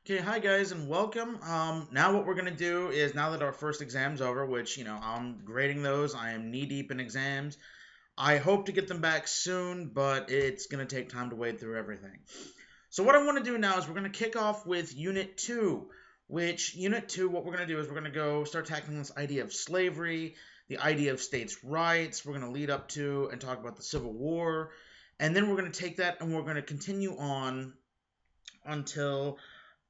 Okay, hi guys and welcome. Now what we're gonna do is now that our first exam's over, which I'm grading those, I am knee deep in exams. I hope to get them back soon, but it's gonna take time to wade through everything. So what I want to do now is we're gonna kick off with Unit 2, which Unit 2, what we're gonna do is we're gonna go start tackling this idea of slavery, the idea of states' rights. We're gonna lead up to and talk about the Civil War, and then we're gonna take that and we're gonna continue on until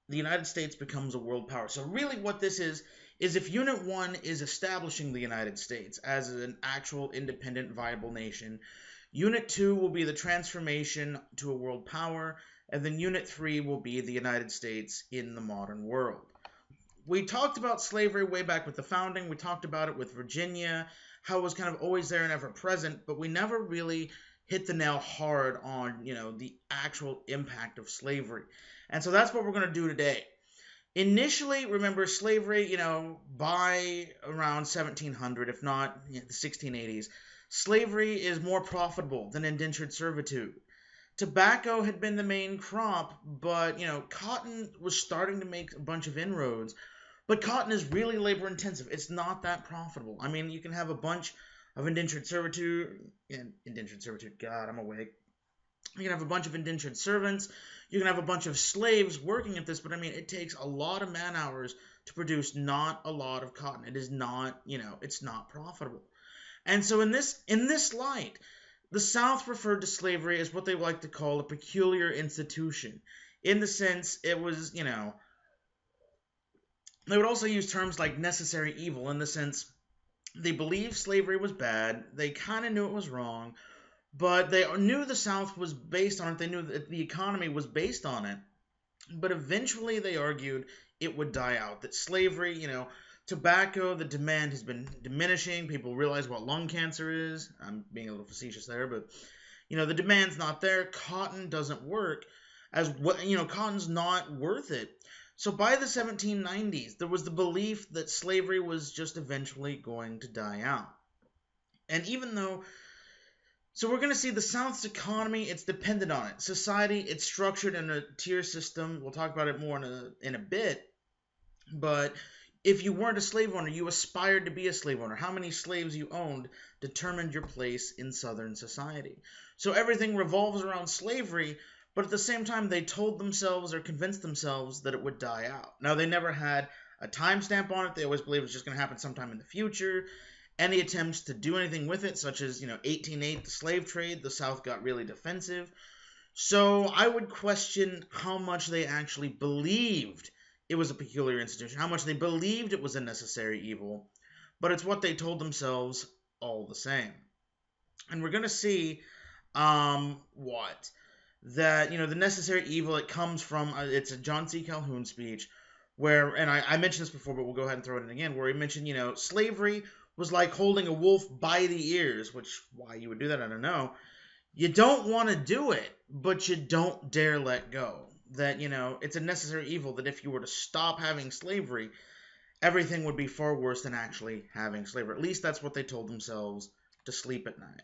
the United States becomes a world power. So really what this is if Unit 1 is establishing the United States as an actual independent viable nation, Unit 2 will be the transformation to a world power, and then Unit 3 will be the United States in the modern world. We talked about slavery way back with the founding. We talked about it with Virginia, how it was kind of always there and ever present, but we never really hit the nail hard on, the actual impact of slavery. And so that's what we're going to do today. Initially, remember slavery, by around 1700, if not the 1680s, slavery is more profitable than indentured servitude. Tobacco had been the main crop, but cotton was starting to make a bunch of inroads. But cotton is really labor intensive. It's not that profitable. I mean, you can have a bunch of indentured servitude. God, I'm awake. You can have a bunch of indentured servants. You can have a bunch of slaves working at this, but I mean, it takes a lot of man hours to produce not a lot of cotton. It is not, it's not profitable. And so in this light, the South referred to slavery as what they like to call a peculiar institution. In the sense, it was, they would also use terms like necessary evil in the sense they believed slavery was bad, they kind of knew it was wrong, but they knew the South was based on it, they knew that the economy was based on it, but eventually they argued it would die out, that slavery, tobacco, the demand has been diminishing, people realize what lung cancer is, I'm being a little facetious there, but, the demand's not there, cotton doesn't work, as what, cotton's not worth it. So by the 1790s, there was the belief that slavery was just eventually going to die out. And even though, so we're going to see the South's economy, it's dependent on it. Society, it's structured in a tier system. We'll talk about it more in a bit. But if you weren't a slave owner, you aspired to be a slave owner. How many slaves you owned determined your place in Southern society. So everything revolves around slavery, but at the same time, they told themselves or convinced themselves that it would die out. Now, they never had a timestamp on it. They always believed it was just going to happen sometime in the future. Any attempts to do anything with it, such as, 1808, the slave trade, the South got really defensive. So I would question how much they actually believed it was a peculiar institution, how much they believed it was a necessary evil, but it's what they told themselves all the same. And we're going to see what? That, the necessary evil, it comes from, it's a John C. Calhoun speech, where, and I mentioned this before, but we'll go ahead and throw it in again, where he mentioned, slavery was like holding a wolf by the ears, which, why you would do that, I don't know. You don't want to do it, but you don't dare let go. That, it's a necessary evil that if you were to stop having slavery, everything would be far worse than actually having slavery. At least that's what they told themselves to sleep at night.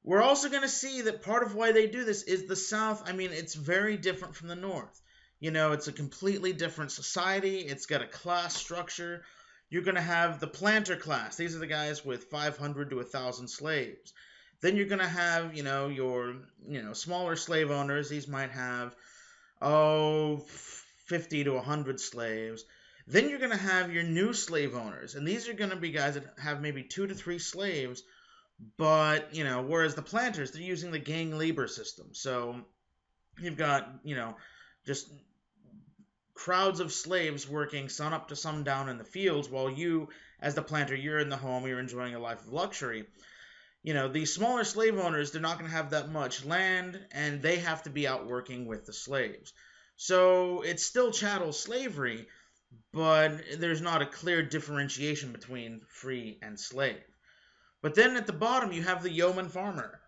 We're also going to see that part of why they do this is the South, I mean, it's very different from the North. It's a completely different society. It's got a class structure. You're going to have the planter class. These are the guys with 500 to 1,000 slaves. Then you're going to have, your, smaller slave owners. These might have, 50 to 100 slaves. Then you're going to have your new slave owners. And these are going to be guys that have maybe 2 to 3 slaves. But, whereas the planters, they're using the gang labor system. So you've got, just crowds of slaves working sun up to sundown in the fields while you, as the planter, you're in the home, you're enjoying a life of luxury. These smaller slave owners, they're not going to have that much land, and they have to be out working with the slaves. So it's still chattel slavery, but there's not a clear differentiation between free and slave. But then at the bottom, you have the yeoman farmer.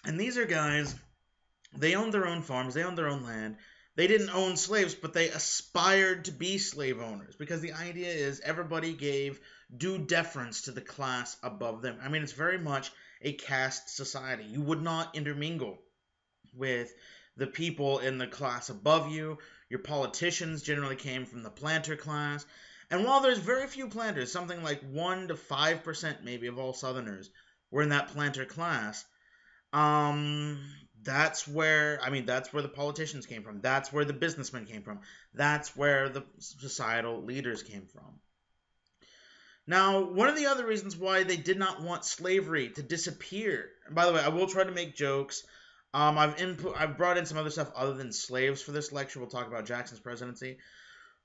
And these are guys, they owned their own farms, they owned their own land. They didn't own slaves, but they aspired to be slave owners. Because the idea is everybody gave due deference to the class above them. I mean, it's very much a caste society. You would not intermingle with the people in the class above you. Your politicians generally came from the planter class. And while there's very few planters, something like 1 to 5% maybe of all Southerners were in that planter class, um, that's where the politicians came from. That's where the businessmen came from. That's where the societal leaders came from. Now, one of the other reasons why they did not want slavery to disappear. By the way, I will try to make jokes. I've brought in some other stuff other than slaves for this lecture. We'll talk about Jackson's presidency.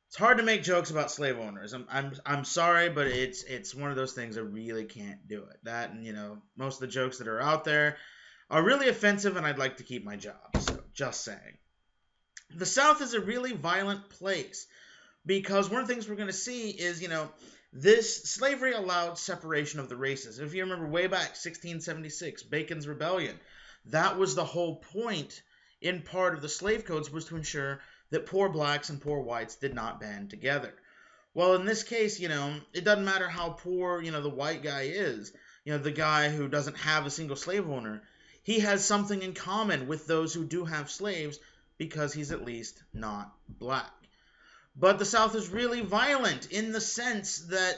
It's hard to make jokes about slave owners. I'm sorry, but it's one of those things I really can't do it. That, and most of the jokes that are out there are really offensive, and I'd like to keep my job. So, just saying. The South is a really violent place because one of the things we're going to see is, this slavery allowed separation of the races. If you remember way back, 1676, Bacon's Rebellion, that was the whole point in part of the slave codes, was to ensure that poor blacks and poor whites did not band together. Well, in this case, it doesn't matter how poor, the white guy is, the guy who doesn't have a single slave owner, he has something in common with those who do have slaves because he's at least not black. But the South is really violent in the sense that,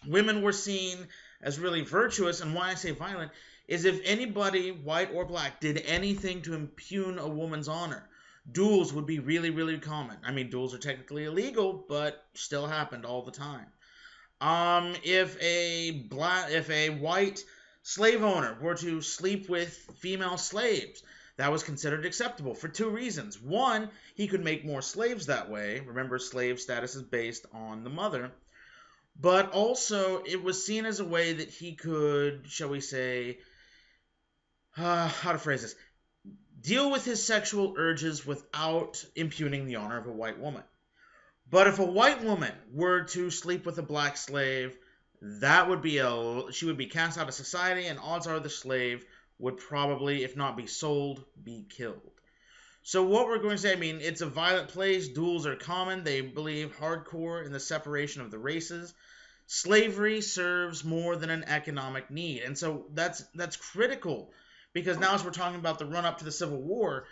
women were seen as really virtuous. And why I say violent is if anybody, white or black, did anything to impugn a woman's honor, duels would be really, really common. I mean, duels are technically illegal, but still happened all the time. If a white slave owner were to sleep with female slaves, that was considered acceptable for two reasons. One, he could make more slaves that way. Remember, slave status is based on the mother. But also, it was seen as a way that he could, shall we say, how to phrase this, deal with his sexual urges without impugning the honor of a white woman. But if a white woman were to sleep with a black slave, she would be cast out of society, and odds are the slave would probably, if not be sold, be killed. So what we're going to say, it's a violent place. Duels are common. They believe hardcore in the separation of the races. Slavery serves more than an economic need. And so that's critical, because now as we're talking about the run-up to the Civil War,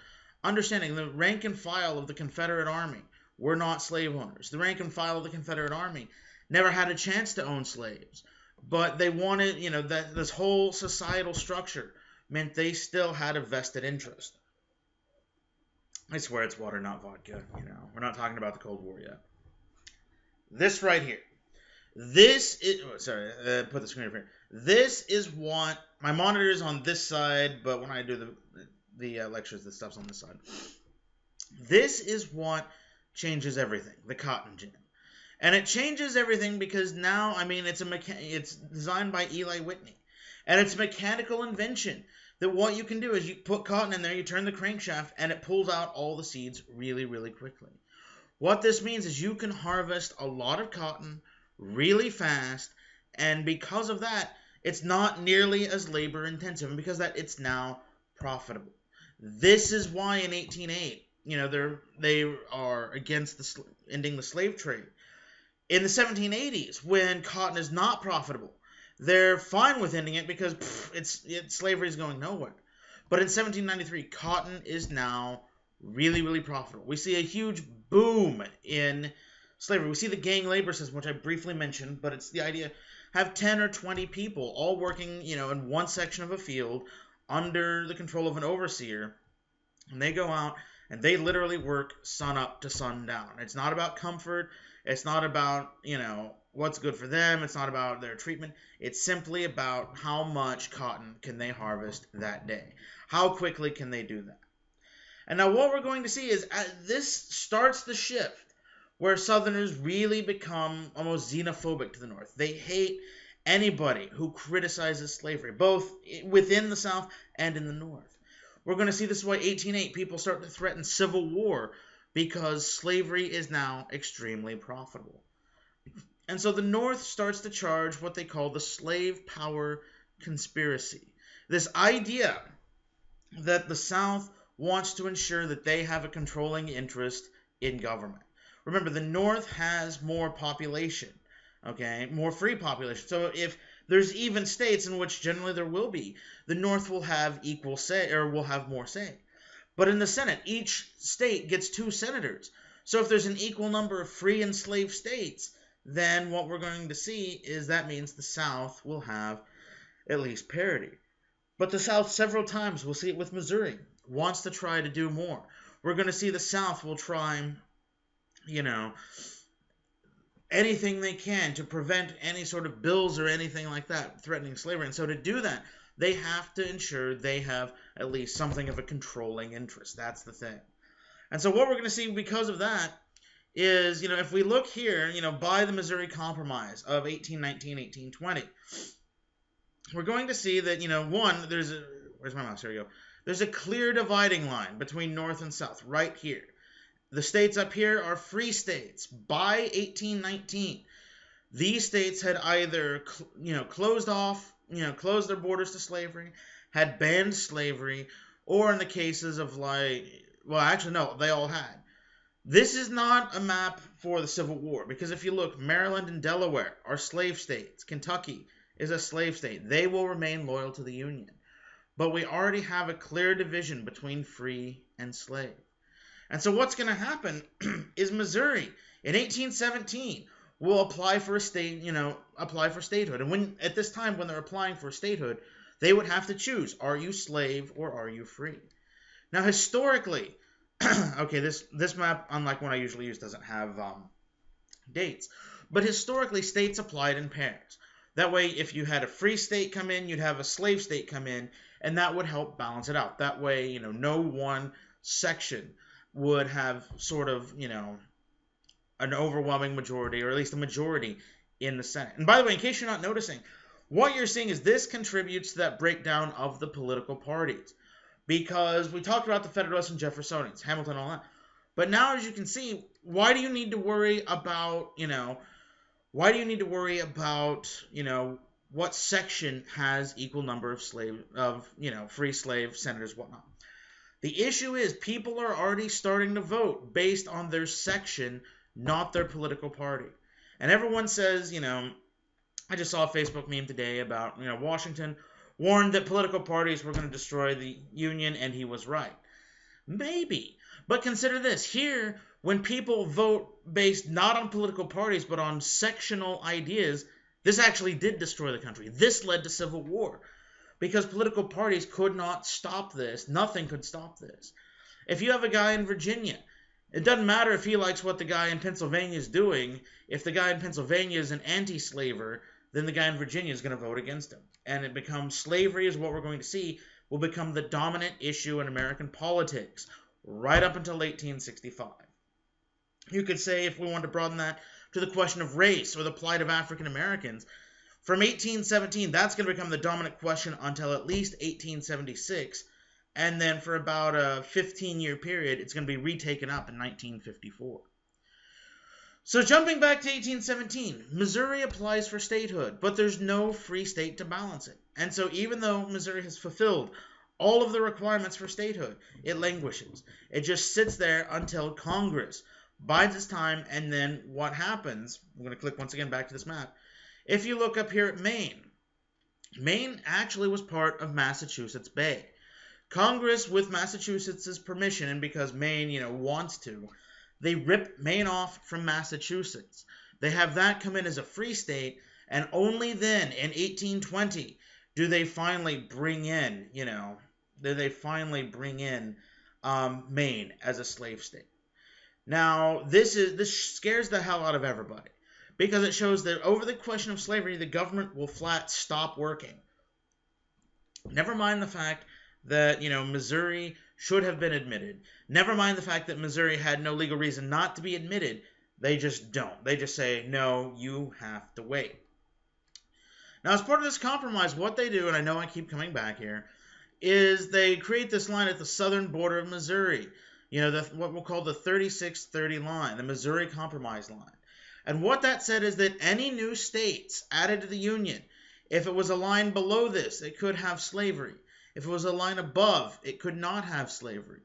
understanding the rank and file of the Confederate Army were not slave owners. The rank and file of the Confederate Army never had a chance to own slaves. But they wanted, that this whole societal structure meant they still had a vested interest. I swear it's water, not vodka. We're not talking about the Cold War yet. This right here. This is, put the screen over here. This is what, my monitor is on this side, but when I do the lectures, the stuff's on this side. This is what changes everything, the cotton gin. And it changes everything because now, it's designed by Eli Whitney. And it's a mechanical invention that what you can do is you put cotton in there, you turn the crankshaft, and it pulls out all the seeds really, really quickly. What this means is you can harvest a lot of cotton really fast, and because of that, it's not nearly as labor intensive, and because of that, it's now profitable. This is why in 1808, they are against ending the slave trade. In the 1780s, when cotton is not profitable, they're fine with ending it because slavery is going nowhere. But in 1793, cotton is now really, really profitable. We see a huge boom in slavery. We see the gang labor system, which I briefly mentioned, but it's the idea, have 10 or 20 people all working, in one section of a field under the control of an overseer, and they go out and they literally work sun up to sundown. It's not about comfort. It's not about, what's good for them. It's not about their treatment. It's simply about how much cotton can they harvest that day. How quickly can they do that? And now what we're going to see is this starts the shift where Southerners really become almost xenophobic to the North. They hate anybody who criticizes slavery, both within the South and in the North. We're going to see this is why 1808 people start to threaten civil war, because slavery is now extremely profitable. And so the North starts to charge what they call the slave power conspiracy. This idea that the South wants to ensure that they have a controlling interest in government. Remember, the North has more population, okay, more free population. So if there's even states in which generally there will be, the North will have equal say, or will have more say. But in the Senate, each state gets 2 senators. So if there's an equal number of free and slave states, then what we're going to see is that means the South will have at least parity. But the South, several times, we'll see it with Missouri, wants to try to do more. We're going to see the South will try, anything they can to prevent any sort of bills or anything like that threatening slavery. And so to do that, they have to ensure they have at least something of a controlling interest. That's the thing. And so what we're going to see because of that is, if we look here, by the Missouri Compromise of 1819, 1820, we're going to see that, one, where's my mouse? Here we go. There's a clear dividing line between North and South right here. The states up here are free states. By 1819, these states had either, closed their borders to slavery, had banned slavery, or in the cases of they all had. This is not a map for the Civil War, because if you look, Maryland and Delaware are slave states. Kentucky is a slave state. They will remain loyal to the Union. But we already have a clear division between free and slave. And so what's going to happen is Missouri in 1817 will apply for statehood. And at this time when they're applying for statehood, they would have to choose, are you slave or are you free? Now historically, okay, this map, unlike one I usually use, doesn't have dates. But historically, states applied in pairs. That way, if you had a free state come in, you'd have a slave state come in, and that would help balance it out. That way, no one section would have sort of, an overwhelming majority, or at least a majority in the Senate. And by the way, in case you're not noticing, what you're seeing is this contributes to that breakdown of the political parties. Because we talked about the Federalists and Jeffersonians, Hamilton, all that. But now, as you can see, why do you need to worry about, what section has equal number of free slave senators, whatnot? The issue is people are already starting to vote based on their section, not their political party. And everyone says, I just saw a Facebook meme today about, Washington warned that political parties were going to destroy the Union, and he was right. Maybe. But consider this. Here, when people vote based not on political parties, but on sectional ideas, this actually did destroy the country. This led to civil war. Because political parties could not stop this. Nothing could stop this. If you have a guy in Virginia, it doesn't matter if he likes what the guy in Pennsylvania is doing. If the guy in Pennsylvania is an anti-slaver, then the guy in Virginia is going to vote against him. And it becomes slavery is what we're going to see will become the dominant issue in American politics right up until 1865. You could say, if we want to broaden that to the question of race or the plight of African Americans, from 1817, that's going to become the dominant question until at least 1876. And then for about a 15-year period, it's going to be retaken up in 1954. So jumping back to 1817, Missouri applies for statehood, but there's no free state to balance it. And so even though Missouri has fulfilled all of the requirements for statehood, it languishes. It just sits there until Congress bides its time, and then what happens, I'm going to click once again back to this map. If you look up here at Maine, Maine actually was part of Massachusetts Bay. Congress, with Massachusetts' permission, and because Maine, wants to, they rip Maine off from Massachusetts. They have that come in as a free state, and only then, in 1820, do they finally bring in, Maine as a slave state. Now, this scares the hell out of everybody, because it shows that over the question of slavery, the government will flat stop working. Never mind the fact that, Missouri should have been admitted. Never mind the fact that Missouri had no legal reason not to be admitted. They just don't. They just say, no, you have to wait. Now, as part of this compromise, what they do, and I know I keep coming back here, is they create this line at the southern border of Missouri. What we'll call the 3630 line, the Missouri Compromise line. And what that said is that any new states added to the Union, if it was a line below this, it could have slavery. If it was a line above, it could not have slavery.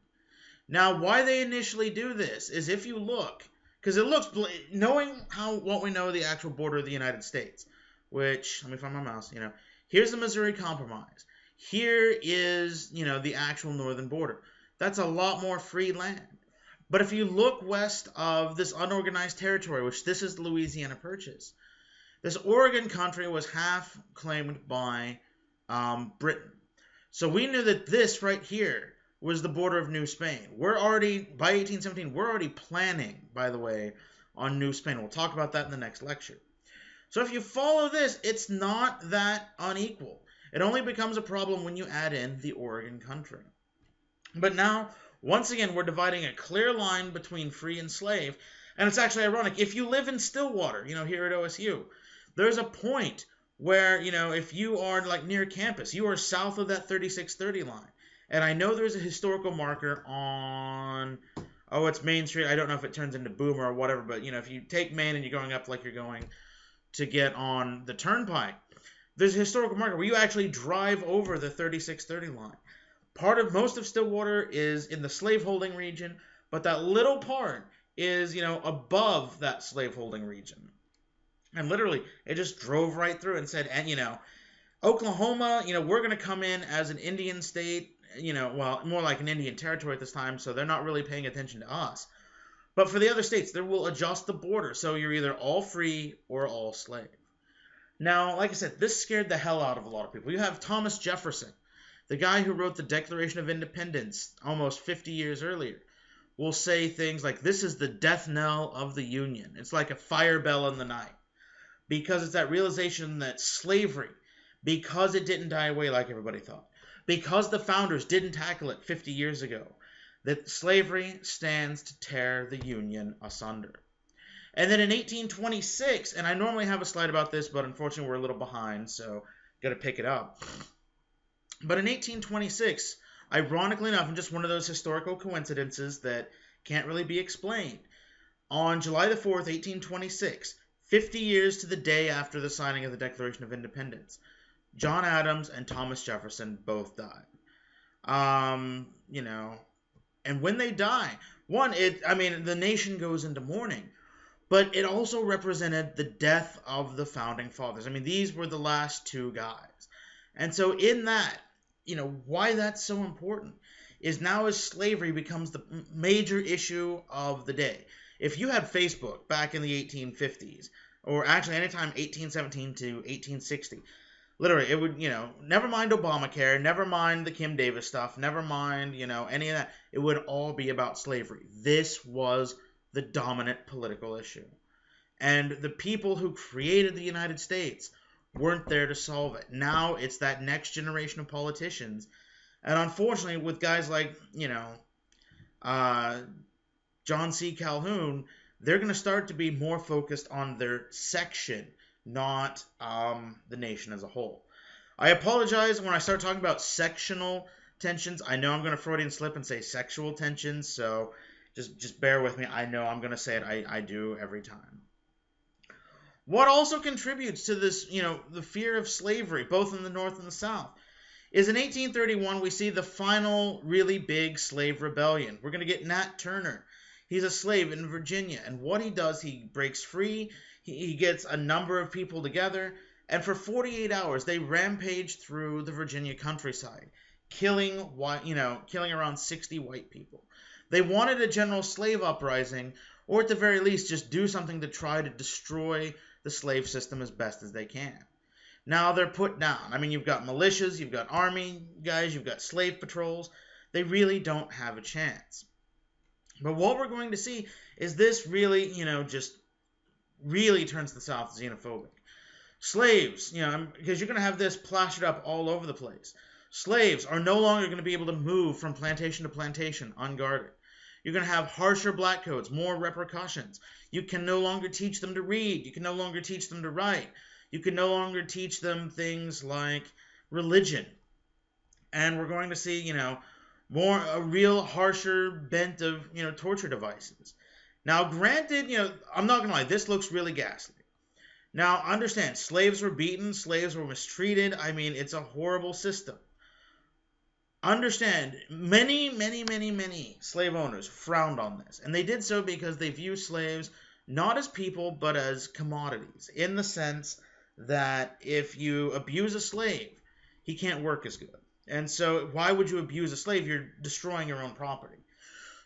Now, why they initially do this is if you look, because it looks, knowing what we know of the actual border of the United States, which, let me find my mouse, here's the Missouri Compromise. Here is, the actual northern border. That's a lot more free land. But if you look west of this unorganized territory, which this is the Louisiana Purchase, this Oregon country was half claimed by Britain. So we knew that this right here was the border of New Spain. We're already, by 1817, we're already planning, by the way, on New Spain. We'll talk about that in the next lecture. So if you follow this, it's not that unequal. It only becomes a problem when you add in the Oregon country. But now, once again, we're dividing a clear line between free and slave. And it's actually ironic. If you live in Stillwater, here at OSU, there's a point where, if you are like near campus, you are south of that 3630 line. And I know there's a historical marker on, it's Main Street. I don't know if it turns into Boomer or whatever, but, if you take Main and you're going up like you're going to get on the Turnpike, there's a historical marker where you actually drive over the 3630 line. Most of Stillwater is in the slaveholding region, but that little part is, above that slaveholding region. And literally, it just drove right through and said, and, Oklahoma, we're going to come in as an Indian state, well, more like an Indian territory at this time, so they're not really paying attention to us. But for the other states, they will adjust the border, so you're either all free or all slave. Now, like I said, this scared the hell out of a lot of people. You have Thomas Jefferson, the guy who wrote the Declaration of Independence almost 50 years earlier, will say things like, this is the death knell of the Union. It's like a fire bell in the night. Because it's that realization that slavery, because it didn't die away like everybody thought, because the founders didn't tackle it 50 years ago, that slavery stands to tear the Union asunder. And then in 1826, and I normally have a slide about this, but unfortunately we're a little behind, so got to pick it up. But in 1826, ironically enough, and just one of those historical coincidences that can't really be explained, on July the 4th, 1826, 50 years to the day after the signing of the Declaration of Independence, John Adams and Thomas Jefferson both died. And when they die, the nation goes into mourning, but it also represented the death of the founding fathers. These were the last two guys. And so in that, why that's so important is now as slavery becomes the major issue of the day. If you had Facebook back in the 1850s, or actually anytime 1817 to 1860, literally, it would, never mind Obamacare, never mind the Kim Davis stuff, never mind, any of that. It would all be about slavery. This was the dominant political issue. And the people who created the United States weren't there to solve it. Now it's that next generation of politicians. And unfortunately, with guys like, John C. Calhoun, they're going to start to be more focused on their section, not the nation as a whole. I apologize when I start talking about sectional tensions. I know I'm going to Freudian slip and say sexual tensions, so just bear with me. I know I'm going to say it. I do every time. What also contributes to this, the fear of slavery, both in the North and the South, is in 1831 we see the final really big slave rebellion. We're going to get Nat Turner. He's a slave in Virginia, and what he does, he breaks free, he gets a number of people together, and for 48 hours they rampage through the Virginia countryside, killing around 60 white people. They wanted a general slave uprising, or at the very least just do something to try to destroy the slave system as best as they can. Now they're put down. You've got militias, you've got army guys, you've got slave patrols. They really don't have a chance. But what we're going to see is this really, just really turns the South xenophobic. Slaves, because you're going to have this plastered up all over the place. Slaves are no longer going to be able to move from plantation to plantation unguarded. You're going to have harsher black codes, more repercussions. You can no longer teach them to read. You can no longer teach them to write. You can no longer teach them things like religion. And we're going to see, a real harsher bent of, torture devices. Now, granted, I'm not going to lie, this looks really ghastly. Now, understand, slaves were beaten, slaves were mistreated. It's a horrible system. Understand, many slave owners frowned on this. And they did so because they view slaves not as people, but as commodities, in the sense that if you abuse a slave, he can't work as good. And so why would you abuse a slave? You're destroying your own property.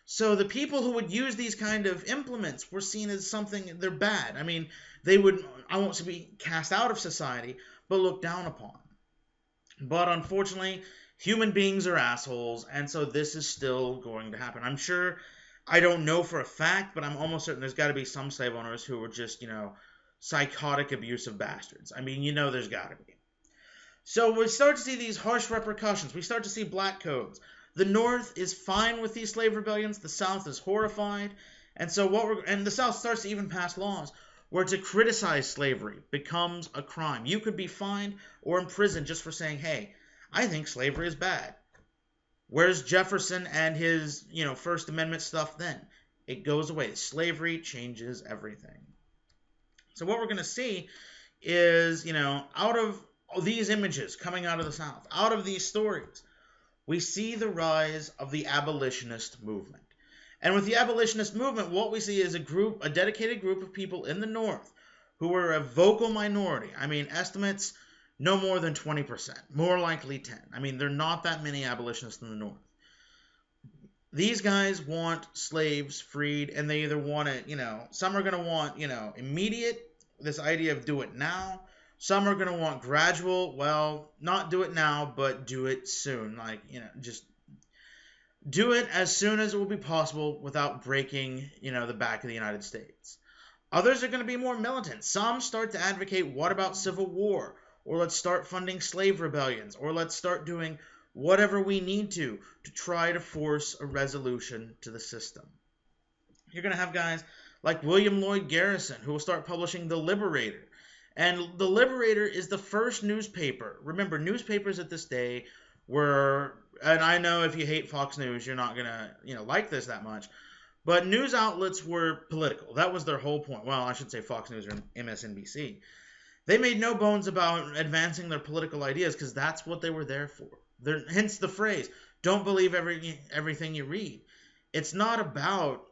So the people who would use these kind of implements were seen as something, they're bad. I mean, they would, I won't say be cast out of society, but looked down upon. But unfortunately, human beings are assholes, and so this is still going to happen. I'm sure, I don't know for a fact, but I'm almost certain there's got to be some slave owners who were just, psychotic, abusive bastards. I mean, there's got to be. So we start to see these harsh repercussions. We start to see black codes. The North is fine with these slave rebellions. The South is horrified. And so the South starts to even pass laws where to criticize slavery becomes a crime. You could be fined or imprisoned just for saying, hey, I think slavery is bad. Where's Jefferson and his, First Amendment stuff then? It goes away. Slavery changes everything. So what we're going to see is, out of these images coming out of the South, out of these stories, we see the rise of the abolitionist movement. And with the abolitionist movement, what we see is a dedicated group of people in the North who were a vocal minority. I mean, estimates no more than 20%, more likely 10. I mean, there are not that many abolitionists in the North. These guys want slaves freed, and they either want it, some are going to want, immediate, this idea of do it now. Some are going to want gradual, well, not do it now, but do it soon. Like, just do it as soon as it will be possible without breaking, the back of the United States. Others are going to be more militant. Some start to advocate, what about civil war? Or let's start funding slave rebellions. Or let's start doing whatever we need to try to force a resolution to the system. You're going to have guys like William Lloyd Garrison, who will start publishing The Liberator. And The Liberator is the first newspaper. Remember, newspapers at this day were, and I know if you hate Fox News, you're not going to, like this that much, but news outlets were political. That was their whole point. Well, I should say Fox News or MSNBC. They made no bones about advancing their political ideas because that's what they were there for. Hence the phrase, don't believe everything you read. It's not about,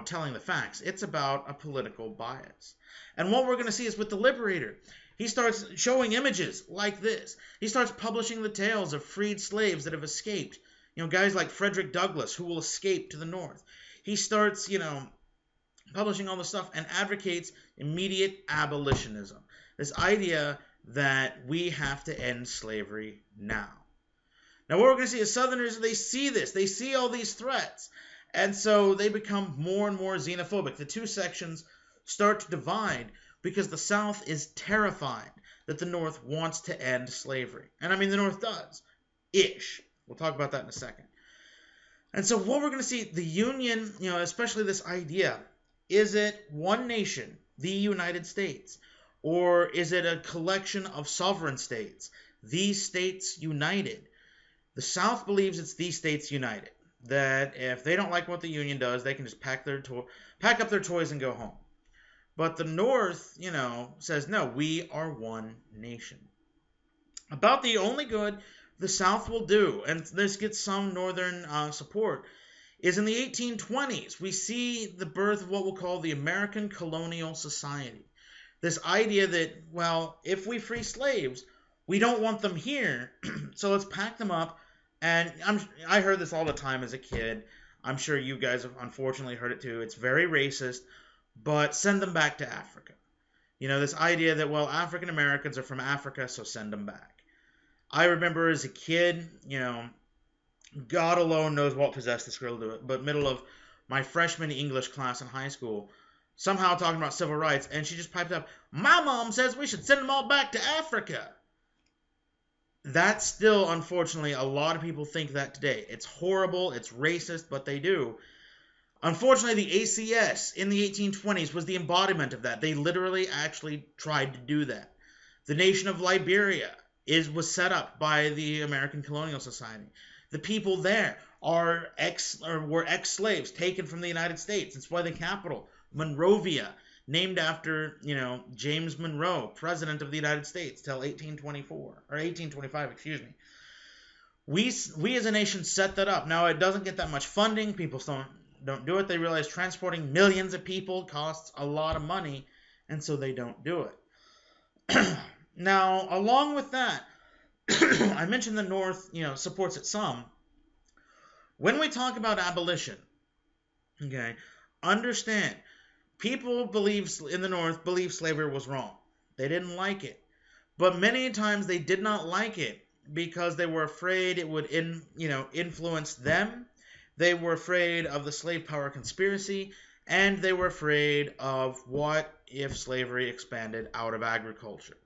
telling the facts. It's about a political bias. And what we're going to see is with The Liberator, he starts showing images like this. He starts publishing the tales of freed slaves that have escaped. Guys like Frederick Douglass who will escape to the North. He starts, publishing all this stuff and advocates immediate abolitionism. This idea that we have to end slavery now. Now what we're going to see is Southerners, they see this. They see all these threats. And so they become more and more xenophobic. The two sections start to divide because the South is terrified that the North wants to end slavery. And I mean, the North does. Ish. We'll talk about that in a second. And so what we're going to see, the Union, especially this idea, is it one nation, the United States, or is it a collection of sovereign states, these states united? The South believes it's these states united, that if they don't like what the Union does, they can just pack up their toys and go home. But the North, says, no, we are one nation. About the only good the South will do, and this gets some Northern support, is in the 1820s. We see the birth of what we'll call the American Colonial Society. This idea that, well, if we free slaves, we don't want them here, so let's pack them up. And I heard this all the time as a kid. I'm sure you guys have unfortunately heard it too. It's very racist, but send them back to Africa. This idea that, well, African Americans are from Africa, so send them back. I remember as a kid, God alone knows what possessed this girl to do it, but middle of my freshman English class in high school, somehow talking about civil rights, and she just piped up, my mom says we should send them all back to Africa. That's still, unfortunately, a lot of people think that today. It's horrible, it's racist, but they do. Unfortunately, the ACS in the 1820s was the embodiment of that. They literally actually tried to do that. The nation of Liberia was set up by the American Colonial Society. The people there were ex-slaves taken from the United States. That's why the capital, Monrovia, named after, James Monroe, President of the United States, till 1825, excuse me. We as a nation set that up. Now, it doesn't get that much funding. People don't do it. They realize transporting millions of people costs a lot of money, and so they don't do it. Now, along with that, I mentioned the North, supports it some. When we talk about abolition, okay, understand people in the North believe slavery was wrong. They didn't like it. But many times they did not like it because they were afraid it would influence them. They were afraid of the slave power conspiracy, and they were afraid of what if slavery expanded out of agriculture.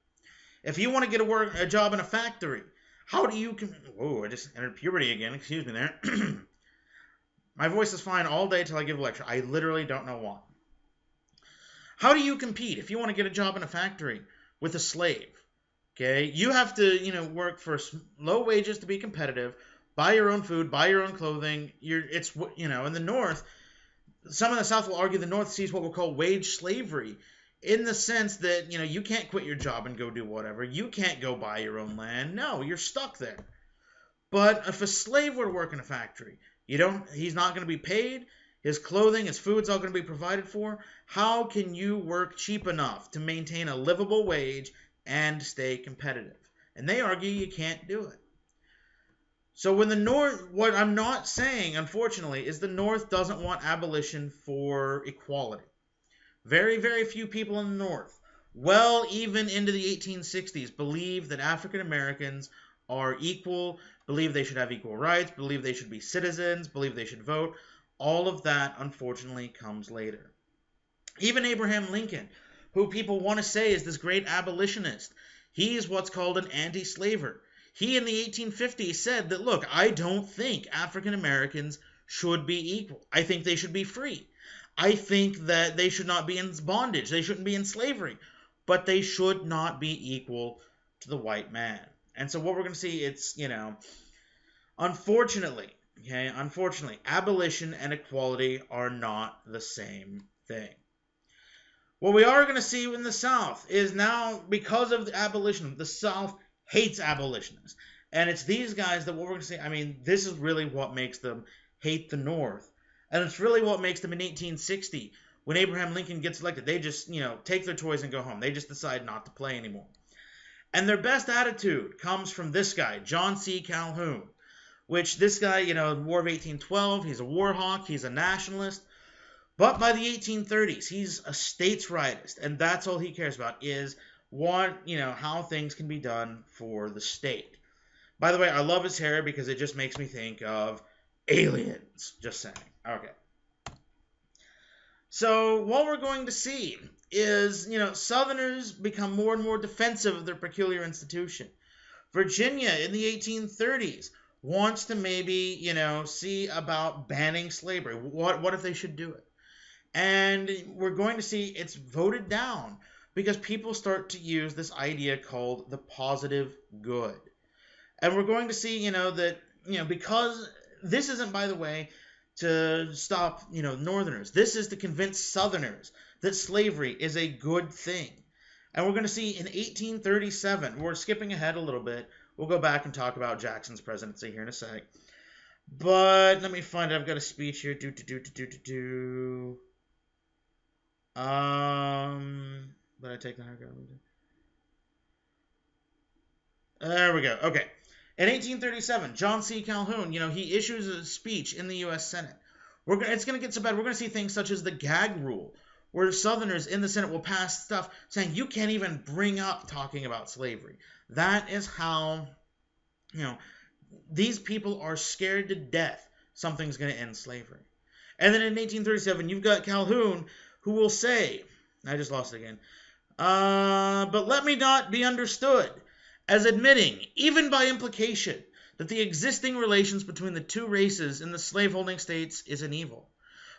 If you want to get a job in a factory, how do you... Whoa, I just entered puberty again. Excuse me there. My voice is fine all day till I give a lecture. I literally don't know why. How do you compete if you want to get a job in a factory with a slave? Okay, you have to, work for low wages to be competitive, buy your own food, buy your own clothing. In the North, some in the South will argue the North sees what we'll call wage slavery, in the sense that, you can't quit your job and go do whatever. You can't go buy your own land. No, you're stuck there. But if a slave were to work in a factory, he's not going to be paid. His clothing, his food's all going to be provided for. How can you work cheap enough to maintain a livable wage and stay competitive? And they argue you can't do it. So when the North, what I'm not saying, unfortunately, is the North doesn't want abolition for equality. Very, very few people in the North, even into the 1860s, believe that African Americans are equal, believe they should have equal rights, believe they should be citizens, believe they should vote. All of that, unfortunately, comes later. Even Abraham Lincoln, who people want to say is this great abolitionist, he is what's called an anti-slaver. He, in the 1850s, said that, look, I don't think African Americans should be equal. I think they should be free. I think that they should not be in bondage. They shouldn't be in slavery. But they should not be equal to the white man. And so what we're going to see, it's, unfortunately, abolition and equality are not the same thing. What we are going to see in the South is now, because of the abolition, the South hates abolitionists. And it's these guys that what we're going to see, this is really what makes them hate the North. And it's really what makes them in 1860, when Abraham Lincoln gets elected, they just, take their toys and go home. They just decide not to play anymore. And their best attitude comes from this guy, John C. Calhoun, which this guy, War of 1812, he's a war hawk, he's a nationalist. But by the 1830s, he's a states' rightist, and that's all he cares about is how things can be done for the state. By the way, I love his hair because it just makes me think of aliens. Just saying. Okay. So what we're going to see is, Southerners become more and more defensive of their peculiar institution. Virginia in the 1830s wants to maybe, see about banning slavery. What if they should do it? And we're going to see it's voted down because people start to use this idea called the positive good. And we're going to see, that, because this isn't, by the way, to stop, Northerners. This is to convince Southerners that slavery is a good thing. And we're going to see in 1837, we're skipping ahead a little bit. We'll go back and talk about Jackson's presidency here in a sec. But let me find it. I've got a speech here. But I take the higher ground. There we go. Okay. In 1837, John C. Calhoun, he issues a speech in the U.S. Senate. It's going to get so bad. We're going to see things such as the gag rule, where Southerners in the Senate will pass stuff saying you can't even bring up talking about slavery. That is how, these people are scared to death something's going to end slavery. And then in 1837, you've got Calhoun, who will say, I just lost it again, but let me not be understood as admitting, even by implication, that the existing relations between the two races in the slaveholding states is an evil.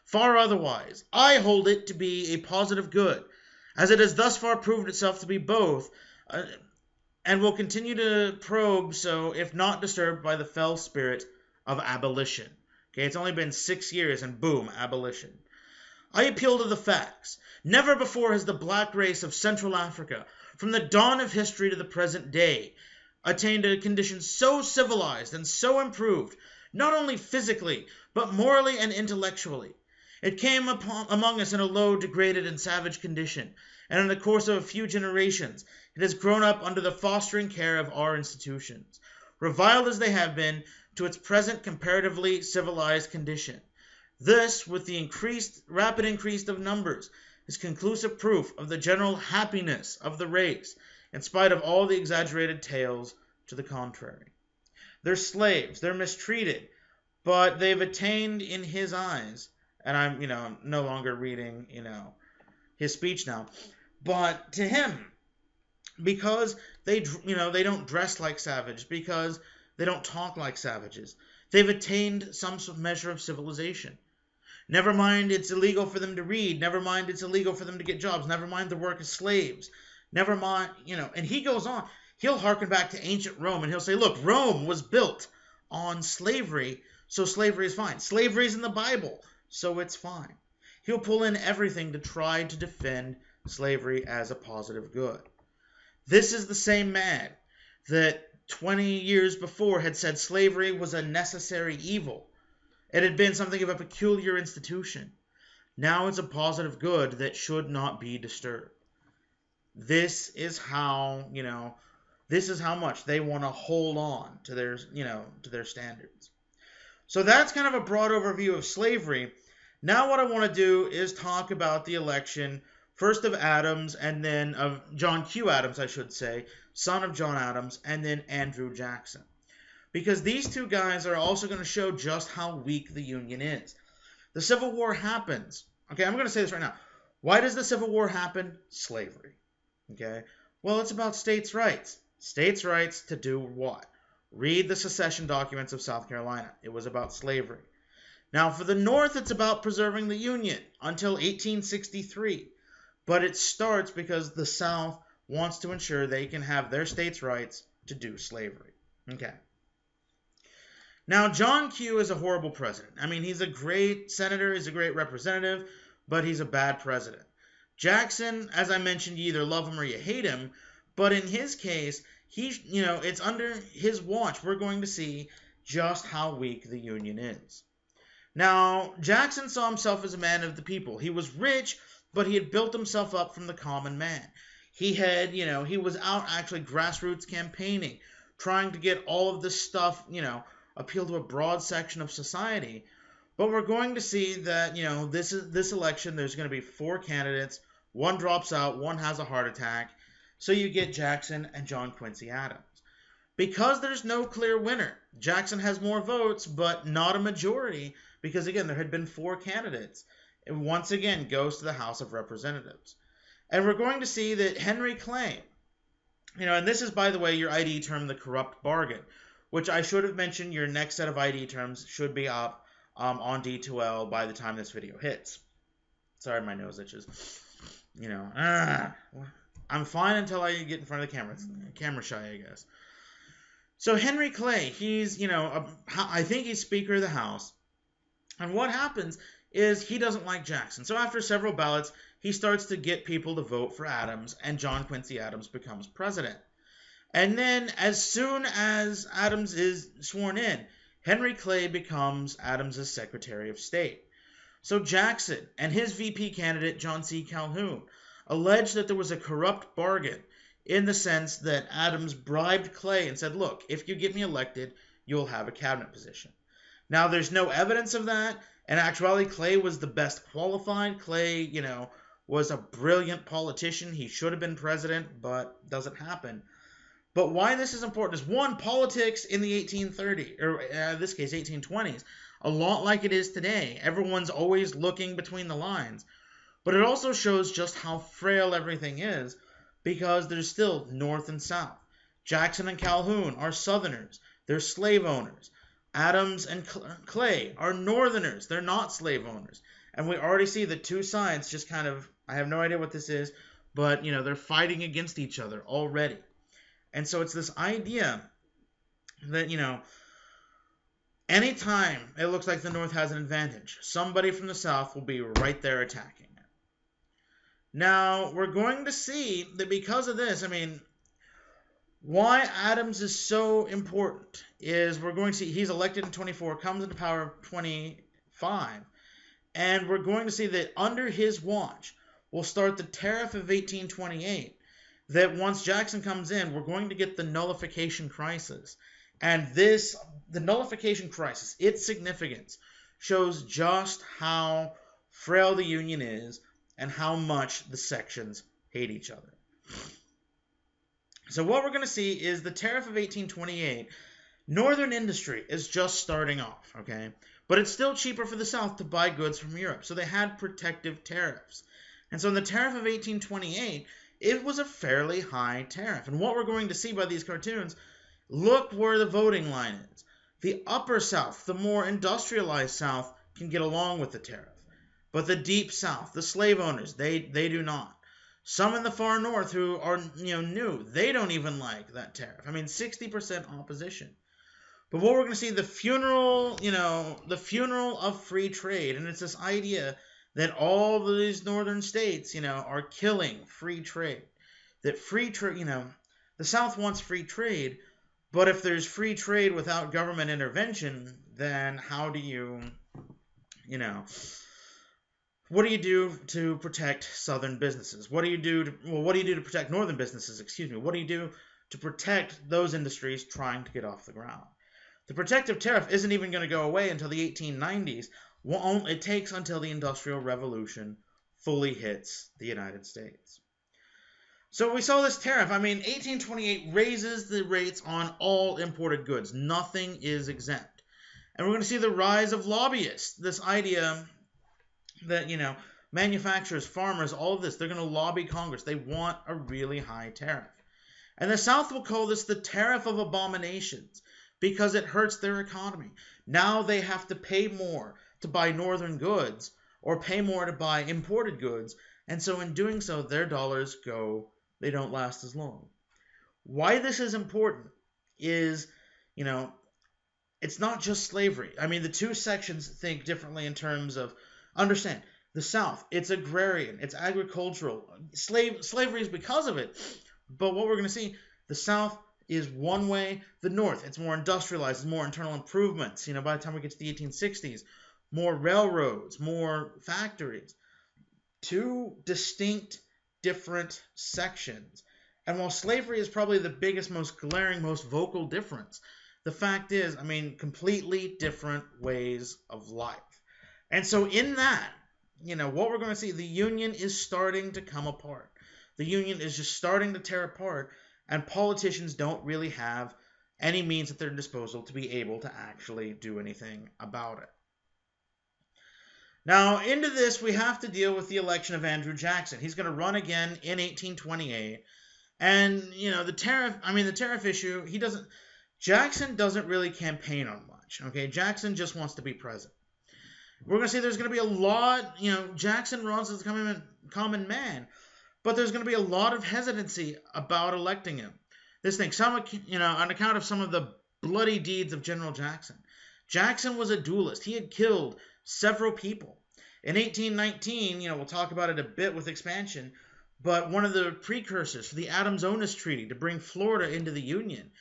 Far otherwise, I hold it to be a positive good, as it has thus far proved itself to be both, and will continue to probe so, if not disturbed by the fell spirit of abolition. Okay, it's only been 6 years, and boom, abolition. I appeal to the facts. Never before has the black race of Central Africa, from the dawn of history to the present day, attained a condition so civilized and so improved, not only physically, but morally and intellectually. It came among us in a low, degraded, and savage condition, and in the course of a few generations It has grown up under the fostering care of our institutions, reviled as they have been, to its present comparatively civilized condition. This, with the rapid increase of numbers, is conclusive proof of the general happiness of the race, in spite of all the exaggerated tales to the contrary. They're slaves, they're mistreated, but they've attained in his eyes, and I'm no longer reading, his speech now, but to him, because they don't dress like savages, because they don't talk like savages, they've attained some measure of civilization. Never mind it's illegal for them to read. Never mind it's illegal for them to get jobs. Never mind the work as slaves. Never mind, and he goes on. He'll harken back to ancient Rome and he'll say, look, Rome was built on slavery, so slavery is fine. Slavery is in the Bible, so it's fine. He'll pull in everything to try to defend slavery as a positive good. This is the same man that 20 years before had said slavery was a necessary evil. It had been something of a peculiar institution. Now it's a positive good that should not be disturbed. This is how much they want to hold on to their standards. So that's kind of a broad overview of slavery. Now what I want to do is talk about the election, first of Adams, and then of John Q. Adams, I should say, son of John Adams, and then Andrew Jackson. Because these two guys are also going to show just how weak the Union is. The Civil War happens. Okay, I'm going to say this right now. Why does the Civil War happen? Slavery. Okay, well, it's about states' rights. States' rights to do what? Read the secession documents of South Carolina. It was about slavery. Now, for the North, it's about preserving the Union until 1863. But it starts because the South wants to ensure they can have their states' rights to do slavery. Okay. Now, John Q. is a horrible president. I mean, he's a great senator, he's a great representative, but he's a bad president. Jackson, as I mentioned, you either love him or you hate him, but in his case, it's under his watch we're going to see just how weak the Union is. Now, Jackson saw himself as a man of the people. He was rich, but he had built himself up from the common man. He was out actually grassroots campaigning, trying to get all of this stuff, appeal to a broad section of society. But we're going to see that, this election, there's going to be 4 candidates. One drops out, one has a heart attack. So you get Jackson and John Quincy Adams. Because there's no clear winner, Jackson has more votes, but not a majority, because again, there had been 4 candidates. It once again goes to the House of Representatives. And we're going to see that Henry Clay, and this is, by the way, your ID term, the corrupt bargain, which I should have mentioned, your next set of ID terms should be up on D2L by the time this video hits. Sorry, my nose itches. I'm fine until I get in front of the camera. It's camera shy, I guess. So Henry Clay, he's, I think he's Speaker of the House. And what happens is he doesn't like Jackson. So after several ballots, he starts to get people to vote for Adams, and John Quincy Adams becomes president. And then as soon as Adams is sworn in, Henry Clay becomes Adams' Secretary of State. So Jackson and his VP candidate, John C. Calhoun, alleged that there was a corrupt bargain in the sense that Adams bribed Clay and said, look, if you get me elected, you'll have a cabinet position. Now, there's no evidence of that. In actuality, Clay was the best qualified. Clay, was a brilliant politician. He should have been president, but doesn't happen. But why this is important is, one, politics in the 1830s, or in this case, 1820s, a lot like it is today. Everyone's always looking between the lines. But it also shows just how frail everything is, because there's still North and South. Jackson and Calhoun are Southerners. They're slave owners. Adams and Clay are Northerners. They're not slave owners. And we already see the two sides just kind of, I have no idea what this is, but, they're fighting against each other already. And so it's this idea that, anytime it looks like the North has an advantage, somebody from the South will be right there attacking it. Now, we're going to see that because of this, why Adams is so important is we're going to see he's elected in 24, comes into power in 25, and we're going to see that under his watch will start the Tariff of 1828 that once Jackson comes in, we're going to get the nullification crisis. And the nullification crisis, its significance, shows just how frail the Union is and how much the sections hate each other. So what we're going to see is the Tariff of 1828. Northern industry is just starting off, okay? But it's still cheaper for the South to buy goods from Europe. So they had protective tariffs. And so in the Tariff of 1828, it was a fairly high tariff. And what we're going to see by these cartoons, look where the voting line is. The upper South, the more industrialized South, can get along with the tariff. But the deep South, the slave owners, they do not. Some in the far north who are new, they don't even like that tariff. I mean, 60% opposition. But what we're going to see, the funeral of free trade, and it's this idea that all these northern states, are killing free trade. That free trade, the South wants free trade, but if there's free trade without government intervention, then how do you, what do you do to protect southern businesses? What do you do to protect northern businesses, What do you do to protect those industries trying to get off the ground? The protective tariff isn't even going to go away until the 1890s. It takes until the Industrial Revolution fully hits the United States. So we saw this tariff. 1828 raises the rates on all imported goods. Nothing is exempt. And we're going to see the rise of lobbyists. This idea that, manufacturers, farmers, all of this, they're going to lobby Congress. They want a really high tariff. And the South will call this the Tariff of Abominations because it hurts their economy. Now they have to pay more to buy northern goods or pay more to buy imported goods. And so in doing so, their dollars they don't last as long. Why this is important is, it's not just slavery. The two sections think differently in terms of, understand, the South, it's agrarian, it's agricultural. Slavery is because of it. But what we're going to see, the South is one way. The North, it's more industrialized, it's more internal improvements. By the time we get to the 1860s, more railroads, more factories. Two distinct, different sections. And while slavery is probably the biggest, most glaring, most vocal difference, the fact is, completely different ways of life. And so in that, what we're going to see, the Union is starting to come apart. The Union is just starting to tear apart, and politicians don't really have any means at their disposal to be able to actually do anything about it. Now, into this, we have to deal with the election of Andrew Jackson. He's going to run again in 1828. And, the tariff issue, Jackson doesn't really campaign on much, okay? Jackson just wants to be president. We're going to see there's going to be a lot, Jackson runs as a common man, but there's going to be a lot of hesitancy about electing him. On account of some of the bloody deeds of General Jackson. Jackson was a duelist. He had killed several people. In 1819, we'll talk about it a bit with expansion, but one of the precursors for the Adams-Onis Treaty to bring Florida into the Union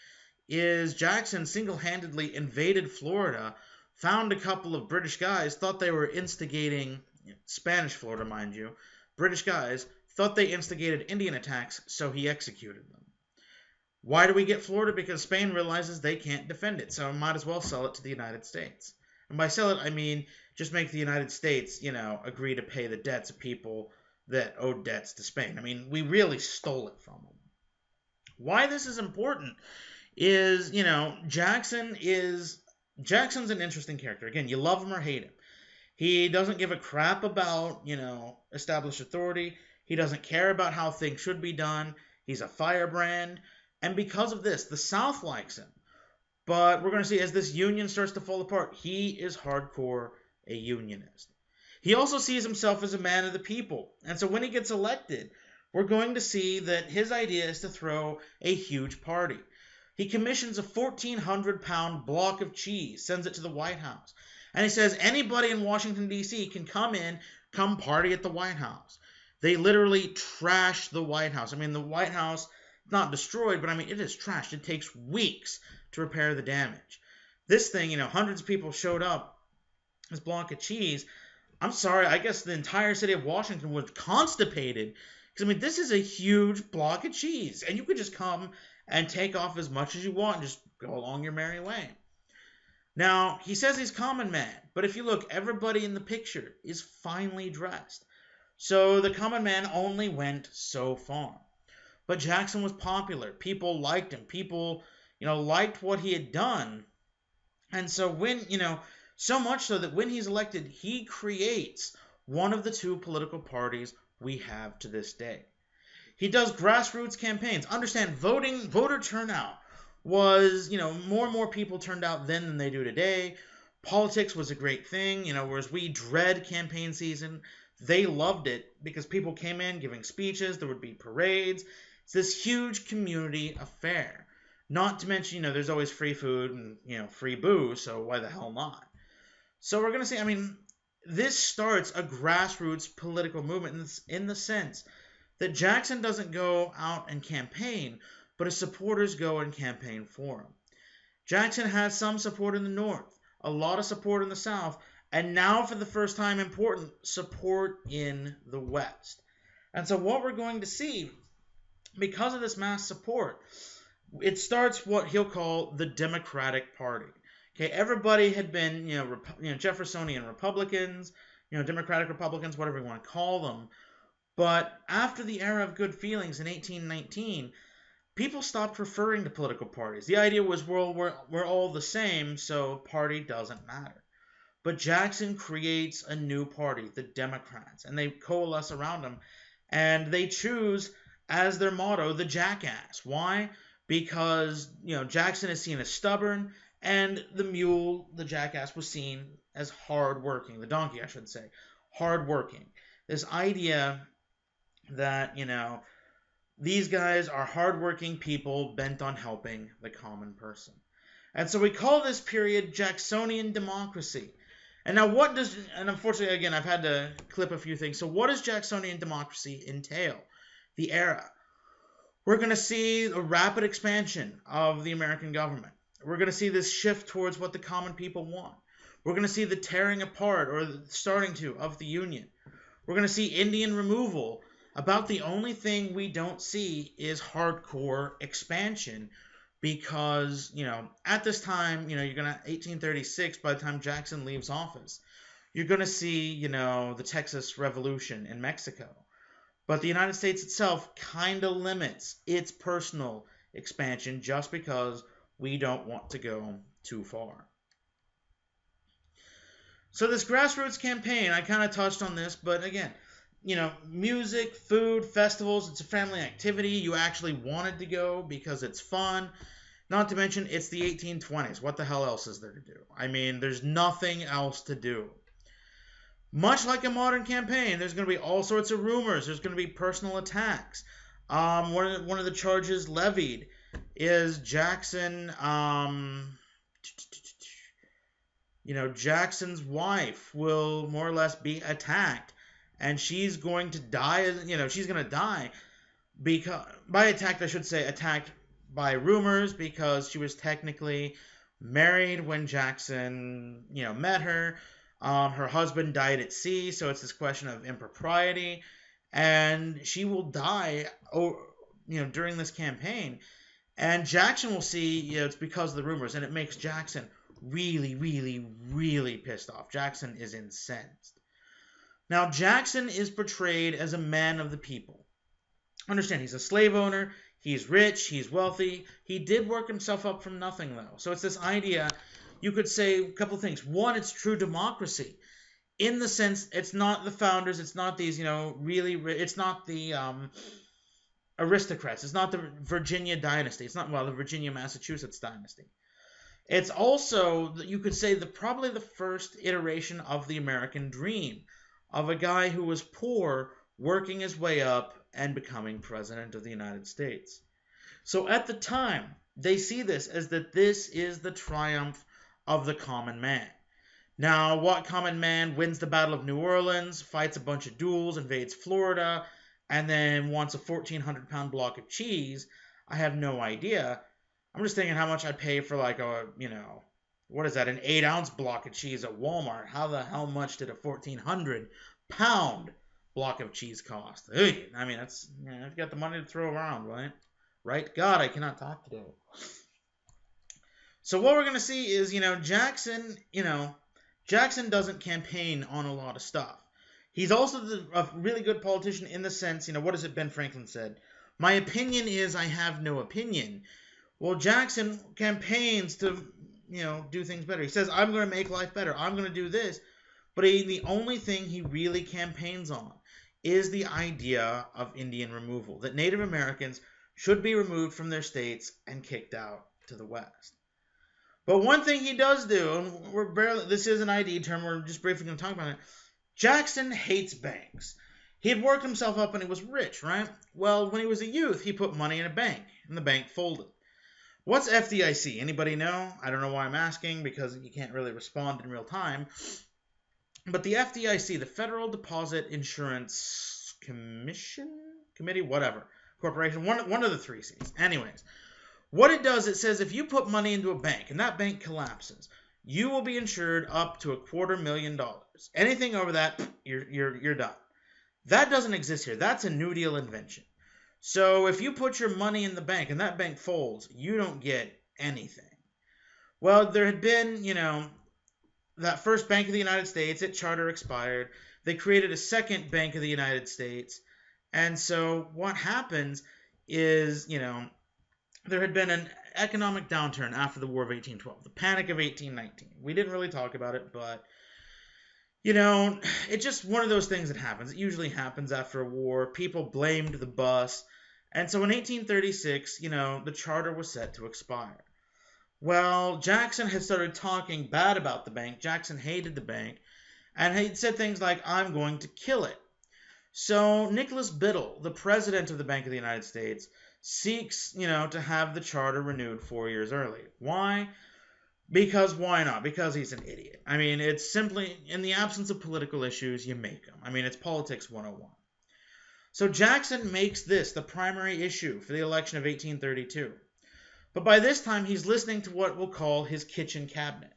is Jackson single-handedly invaded Florida, found a couple of British guys, thought they were instigating, Spanish Florida, mind you, British guys, thought they instigated Indian attacks, so he executed them. Why do we get Florida? Because Spain realizes they can't defend it, so might as well sell it to the United States. And by sell it, I mean just make the United States, agree to pay the debts of people that owed debts to Spain. We really stole it from them. Why this is important is, Jackson's an interesting character. Again, you love him or hate him. He doesn't give a crap about, established authority. He doesn't care about how things should be done. He's a firebrand. And because of this, the South likes him. But we're going to see as this Union starts to fall apart, he is hardcore a Unionist. He also sees himself as a man of the people. And so when he gets elected, we're going to see that his idea is to throw a huge party. He commissions a 1,400-pound block of cheese, sends it to the White House. And he says anybody in Washington, D.C. can come party at the White House. They literally trash the White House. The White House, not destroyed, but it is trashed. It takes weeks to repair the damage. This thing, hundreds of people showed up. This block of cheese, I'm sorry, I guess the entire city of Washington was constipated Because, I mean, this is a huge block of cheese, and you could just come and take off as much as you want and just go along your merry way. Now, he says he's common man, but if you look, everybody in the picture is finely dressed. So the common man only went so far. But Jackson was popular. People liked him. People, liked what he had done. And so so much so that when he's elected, he creates one of the two political parties we have to this day. He does grassroots campaigns. Understand, voter turnout was, more and more people turned out then than they do today. Politics was a great thing, whereas we dread campaign season. They loved it because people came in giving speeches. There would be parades. It's this huge community affair. Not to mention, there's always free food and, free booze, so why the hell not? So we're going to see, this starts a grassroots political movement in the sense that Jackson doesn't go out and campaign, but his supporters go and campaign for him. Jackson has some support in the North, a lot of support in the South, and now for the first time, important, support in the West. And so what we're going to see, because of this mass support, it starts what he'll call the Democratic Party. Okay, everybody had been, Jeffersonian Republicans, Democratic Republicans, whatever you want to call them. But after the era of good feelings in 1819, people stopped referring to political parties. The idea was, well, we're all the same, so party doesn't matter. But Jackson creates a new party, the Democrats, and they coalesce around him, and they choose as their motto the jackass. Why? Because, Jackson is seen as stubborn, and the mule, the jackass, was seen as hardworking. The donkey, I should say. Hardworking. This idea that, these guys are hardworking people bent on helping the common person. And so we call this period Jacksonian democracy. And now and unfortunately, again, I've had to clip a few things. So what does Jacksonian democracy entail? The era. We're going to see a rapid expansion of the American government. We're going to see this shift towards what the common people want. We're going to see the tearing apart, or the starting to, of the Union. We're going to see Indian removal. About the only thing we don't see is hardcore expansion because, at this time, you're going to, 1836, by the time Jackson leaves office, you're going to see, the Texas Revolution in Mexico. But the United States itself kind of limits its personal expansion just because we don't want to go too far. So this grassroots campaign, I kind of touched on this, but again, music, food, festivals, it's a family activity. You actually wanted to go because it's fun. Not to mention, it's the 1820s. What the hell else is there to do? There's nothing else to do. Much like a modern campaign, there's going to be all sorts of rumors. There's going to be personal attacks. One of the charges levied is Jackson, Jackson's wife will more or less be attacked. And she's going to die, she's going to die because, by attacked, I should say, attacked by rumors because she was technically married when Jackson, met her. Her husband died at sea, so it's this question of impropriety. And she will die, during this campaign. And Jackson will see, it's because of the rumors, and it makes Jackson really, really, really pissed off. Jackson is incensed. Now, Jackson is portrayed as a man of the people. Understand, he's a slave owner, he's rich, he's wealthy. He did work himself up from nothing, though. So it's this idea, you could say a couple of things. One, it's true democracy. In the sense, it's not the founders, it's not these, really, it's not the aristocrats. It's not the Virginia dynasty. It's not, the Virginia-Massachusetts dynasty. It's also, you could say, probably the first iteration of the American dream, of a guy who was poor, working his way up, and becoming president of the United States. So at the time, they see this as that this is the triumph of the common man. Now, what common man wins the Battle of New Orleans, fights a bunch of duels, invades Florida, and then wants a 1,400-pound block of cheese? I have no idea. I'm just thinking how much I'd pay for like a, what is that, an 8-ounce block of cheese at Walmart. How the hell much did a 1,400-pound block of cheese cost? Ugh. I mean, that's, I've got the money to throw around, right? Right? God, I cannot talk today. So what we're going to see is, Jackson doesn't campaign on a lot of stuff. He's also a really good politician in the sense, what is it Ben Franklin said? My opinion is I have no opinion. Well, Jackson campaigns to, do things better. He says, I'm going to make life better. I'm going to do this. But the only thing he really campaigns on is the idea of Indian removal, that Native Americans should be removed from their states and kicked out to the West. But one thing he does do, and this is an ID term, we're just briefly going to talk about it. Jackson hates banks. He had worked himself up and he was rich, right? Well, when he was a youth, he put money in a bank, and the bank folded. What's FDIC? Anybody know? I don't know why I'm asking, because you can't really respond in real time. But the FDIC, the Federal Deposit Insurance Committee, whatever, corporation, one of the three C's. Anyways, what it does, it says if you put money into a bank and that bank collapses, you will be insured up to $250,000. Anything over that, you're done. That doesn't exist here. That's a New Deal invention. So if you put your money in the bank and that bank folds, you don't get anything. Well, there had been, that first Bank of the United States, its charter expired. They created a second Bank of the United States. And so what happens is, there had been an economic downturn after the War of 1812, the Panic of 1819. We didn't really talk about it, but, it's just one of those things that happens. It usually happens after a war. People blamed the bus. And so in 1836, the charter was set to expire. Well, Jackson had started talking bad about the bank. Jackson hated the bank. And he'd said things like, I'm going to kill it. So Nicholas Biddle, the president of the Bank of the United States, seeks, to have the charter renewed 4 years early. Why? Because why not? Because he's an idiot. I mean, it's simply, in the absence of political issues, you make them. I mean, it's politics 101. So Jackson makes this the primary issue for the election of 1832. But by this time, he's listening to what we'll call his kitchen cabinet.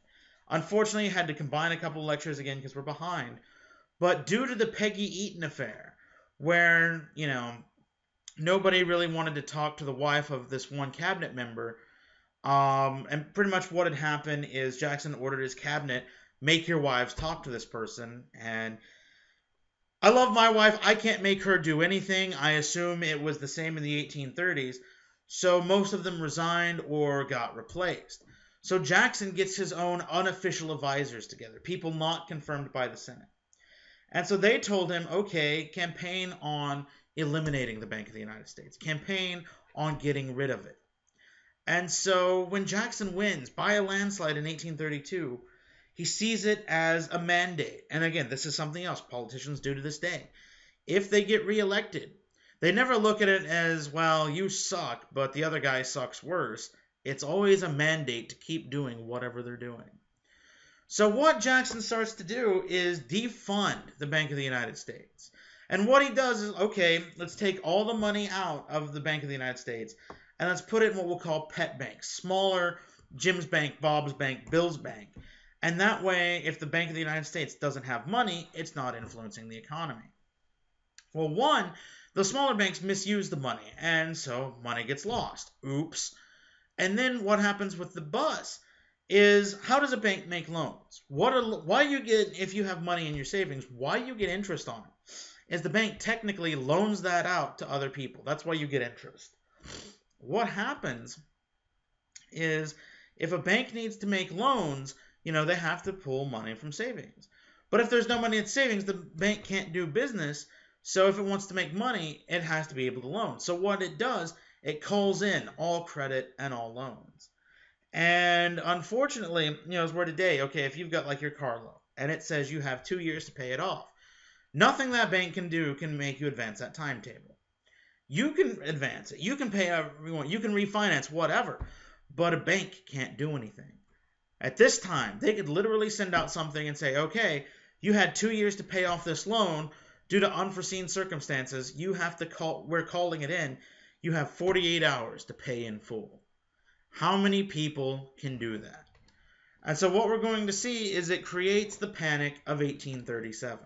Unfortunately, he had to combine a couple of lectures again because we're behind. But due to the Peggy Eaton affair, where, nobody really wanted to talk to the wife of this one cabinet member, and pretty much what had happened is Jackson ordered his cabinet, make your wives talk to this person. And I love my wife. I can't make her do anything. I assume it was the same in the 1830s. So most of them resigned or got replaced. So Jackson gets his own unofficial advisors together, people not confirmed by the Senate. And so they told him, okay, campaign on eliminating the Bank of the United States. Campaign on getting rid of it. And so when Jackson wins by a landslide in 1832, he sees it as a mandate. And again, this is something else politicians do to this day. If they get reelected, they never look at it as, well, you suck, but the other guy sucks worse. It's always a mandate to keep doing whatever they're doing. So what Jackson starts to do is defund the Bank of the United States. And what he does is, okay, let's take all the money out of the Bank of the United States and let's put it in what we'll call pet banks, smaller Jim's Bank, Bob's Bank, Bill's Bank. And that way, if the Bank of the United States doesn't have money, it's not influencing the economy. Well, one, the smaller banks misuse the money, and so money gets lost. Oops. And then what happens with the bus is, how does a bank make loans? Why you get, if you have money in your savings, why you get interest on it is the bank technically loans that out to other people. That's why you get interest. What happens is, if a bank needs to make loans, they have to pull money from savings. But if there's no money in savings, the bank can't do business. So if it wants to make money, it has to be able to loan. So what it does, it calls in all credit and all loans. And unfortunately, as we're today, okay, if you've got like your car loan and it says you have 2 years to pay it off, nothing that bank can do can make you advance that timetable. You can advance it. You can pay however you want. You can refinance, whatever. But a bank can't do anything. At this time, they could literally send out something and say, okay, you had 2 years to pay off this loan. Due to unforeseen circumstances, you have to we're calling it in. You have 48 hours to pay in full. How many people can do that? And so what we're going to see is it creates the Panic of 1837.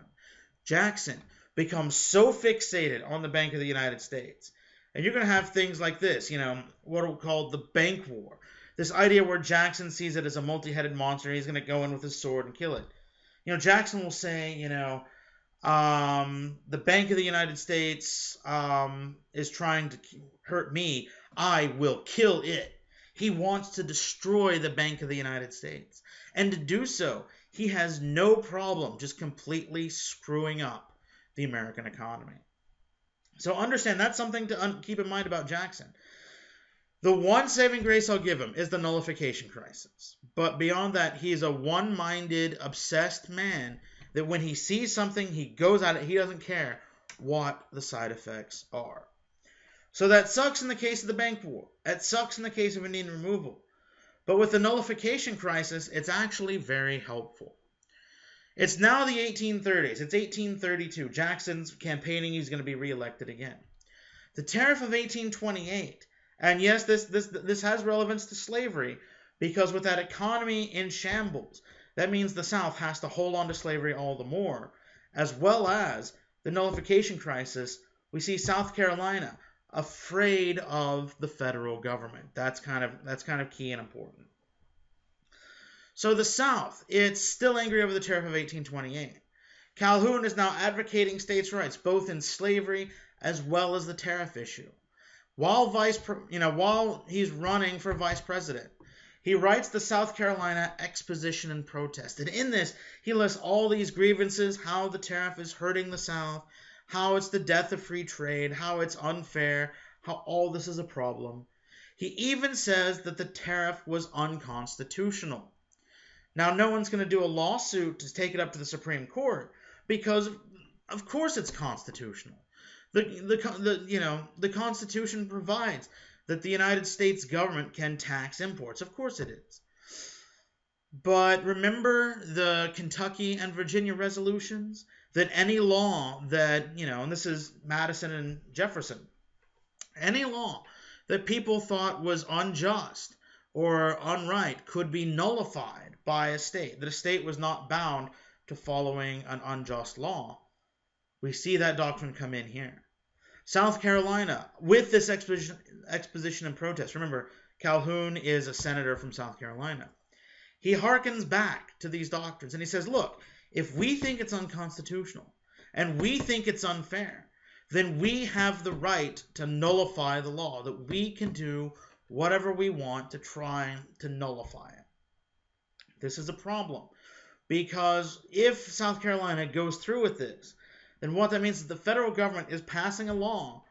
Jackson, become so fixated on the Bank of the United States. And you're going to have things like this, what are called the bank war. This idea where Jackson sees it as a multi-headed monster. He's going to go in with his sword and kill it. Jackson will say, the Bank of the United States is trying to hurt me. I will kill it. He wants to destroy the Bank of the United States. And to do so, he has no problem just completely screwing up the American economy. So understand, that's something to keep in mind about Jackson. The one saving grace I'll give him is the nullification crisis. But beyond that, he's a one-minded, obsessed man that when he sees something, he goes at it. He doesn't care what the side effects are. So that sucks in the case of the bank war. It sucks in the case of Indian removal. But with the nullification crisis, it's actually very helpful. It's now the 1830s. It's 1832. Jackson's campaigning. He's going to be reelected again. The Tariff of 1828. And yes, this has relevance to slavery, because with that economy in shambles, that means the South has to hold on to slavery all the more, as well as the nullification crisis. We see South Carolina afraid of the federal government. That's kind of key and important. So the South, it's still angry over the Tariff of 1828. Calhoun is now advocating states' rights, both in slavery as well as the tariff issue. While he's running for vice president, he writes the South Carolina Exposition and Protest. And in this, he lists all these grievances, how the tariff is hurting the South, how it's the death of free trade, how it's unfair, how all this is a problem. He even says that the tariff was unconstitutional. Now, no one's going to do a lawsuit to take it up to the Supreme Court because, of course, it's constitutional. The Constitution provides that the United States government can tax imports. Of course it is. But remember the Kentucky and Virginia resolutions? That any law that, and this is Madison and Jefferson, any law that people thought was unjust or unright could be nullified by a state, that a state was not bound to following an unjust law. We see that doctrine come in here. South Carolina, with this exposition and protest, remember, Calhoun is a senator from South Carolina. He harkens back to these doctrines and he says, look, if we think it's unconstitutional and we think it's unfair, then we have the right to nullify the law, that we can do whatever we want to try to nullify it. This is a problem because if South Carolina goes through with this, then what that means is the federal government is passing a law,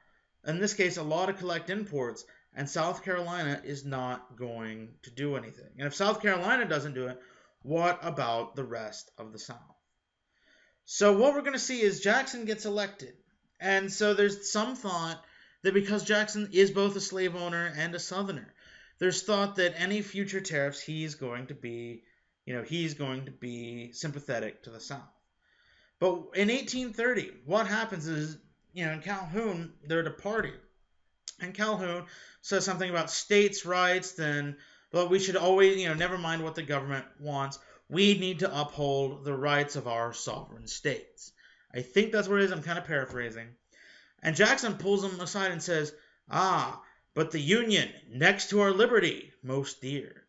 in this case a law to collect imports, and South Carolina is not going to do anything. And if South Carolina doesn't do it, what about the rest of the South? So what we're going to see is Jackson gets elected. And so there's some thought that because Jackson is both a slave owner and a Southerner, there's thought that any future tariffs he's going to be sympathetic to the South. But in 1830, what happens is, in Calhoun, they're at a party. And Calhoun says something about states' rights, but we should always, never mind what the government wants. We need to uphold the rights of our sovereign states. I think that's what it is. I'm kind of paraphrasing. And Jackson pulls him aside and says, but the Union, next to our liberty, most dear.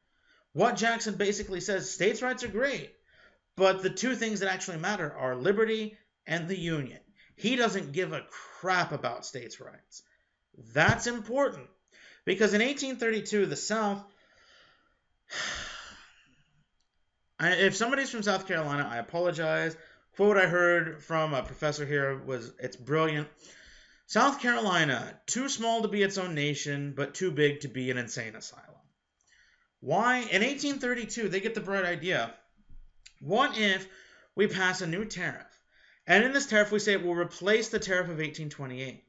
What Jackson basically says, states' rights are great, but the two things that actually matter are liberty and the Union. He doesn't give a crap about states' rights. That's important because in 1832, the South, if somebody's from South Carolina, I apologize. Quote I heard from a professor here it's brilliant. South Carolina, too small to be its own nation, but too big to be an insane asylum. Why? In 1832, they get the bright idea. What if we pass a new tariff? And in this tariff, we say it will replace the tariff of 1828.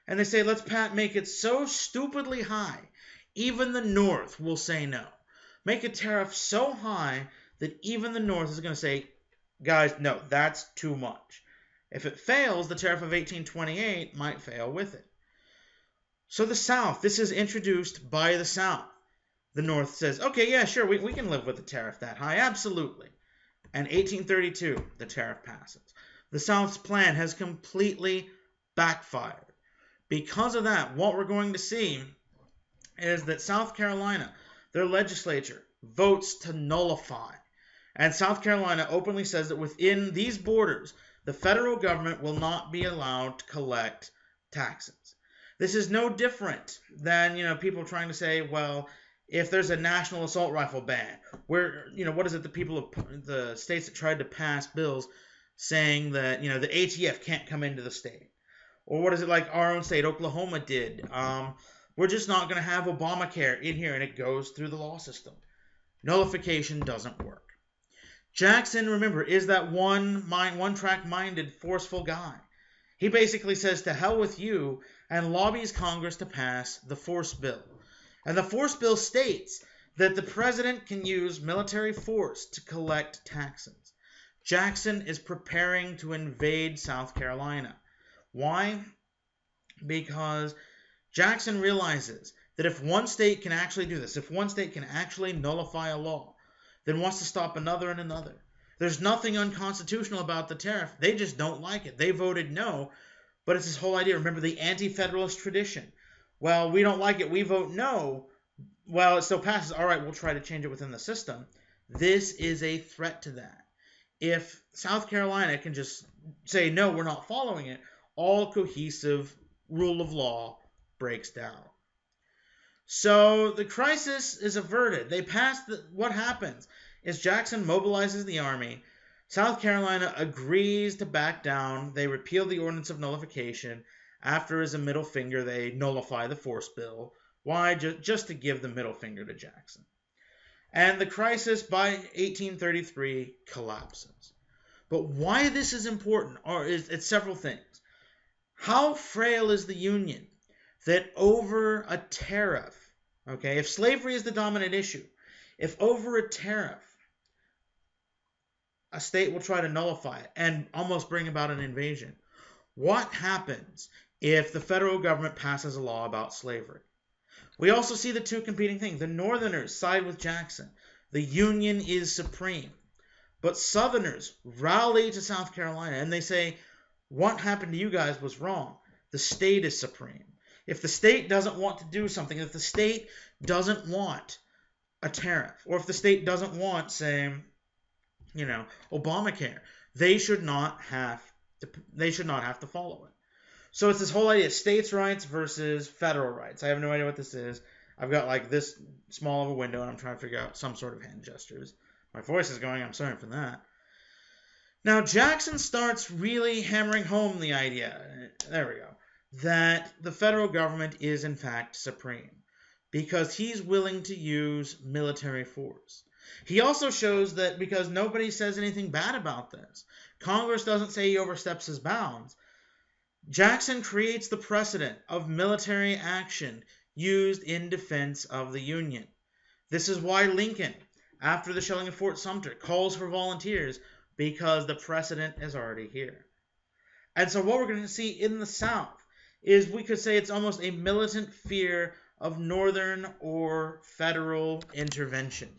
And they say, let's make it so stupidly high, even the North will say no. Make a tariff so high that even the North is going to say, guys, no, that's too much. If it fails, the tariff of 1828 might fail with it. So the South, this is introduced by the South. The North says, okay, yeah, sure, we can live with a tariff that high, absolutely. And 1832, the tariff passes. The South's plan has completely backfired. Because of that, what we're going to see is that South Carolina, their legislature, votes to nullify. And South Carolina openly says that within these borders, the federal government will not be allowed to collect taxes. This is no different than, people trying to say, well, if there's a national assault rifle ban, where, what is it, the states that tried to pass bills saying that, the ATF can't come into the state. Or what is it like our own state, Oklahoma, did? We're just not going to have Obamacare in here, and it goes through the law system. Nullification doesn't work. Jackson, remember, is that one-track-minded, forceful guy. He basically says, to hell with you, and lobbies Congress to pass the force bill. And the force bill states that the president can use military force to collect taxes. Jackson is preparing to invade South Carolina. Why? Because Jackson realizes that if one state can actually do this, if one state can actually nullify a law, then wants to stop another and another. There's nothing unconstitutional about the tariff. They just don't like it. They voted no, but it's this whole idea. Remember the anti-federalist tradition. Well, we don't like it. We vote no. Well, it still passes. All right, we'll try to change it within the system. This is a threat to that. If South Carolina can just say, no, we're not following it, all cohesive rule of law breaks down. So the crisis is averted. They pass what happens is Jackson mobilizes the army. South Carolina agrees to back down. They repeal the ordinance of nullification. After, as a middle finger, they nullify the force bill. Why? Just to give the middle finger to Jackson. And the crisis by 1833 collapses. But why this is important it's several things. How frail is the Union that over a tariff, okay, if slavery is the dominant issue, if over a tariff, a state will try to nullify it and almost bring about an invasion, what happens if the federal government passes a law about slavery? We also see the two competing things. The Northerners side with Jackson. The Union is supreme. But Southerners rally to South Carolina and they say, what happened to you guys was wrong. The state is supreme. If the state doesn't want to do something, if the state doesn't want a tariff, or if the state doesn't want, say, Obamacare, they should not have to follow it. So it's this whole idea of states' rights versus federal rights. I have no idea what this is. I've got like this small of a window and I'm trying to figure out some sort of hand gestures. My voice is going, I'm sorry for that. Now Jackson starts really hammering home the idea, there we go, that the federal government is in fact supreme because he's willing to use military force. He also shows that because nobody says anything bad about this, Congress doesn't say he oversteps his bounds, Jackson creates the precedent of military action used in defense of the Union. This is why Lincoln, after the shelling of Fort Sumter, calls for volunteers because the precedent is already here. And so what we're going to see in the South is we could say it's almost a militant fear of Northern or federal intervention.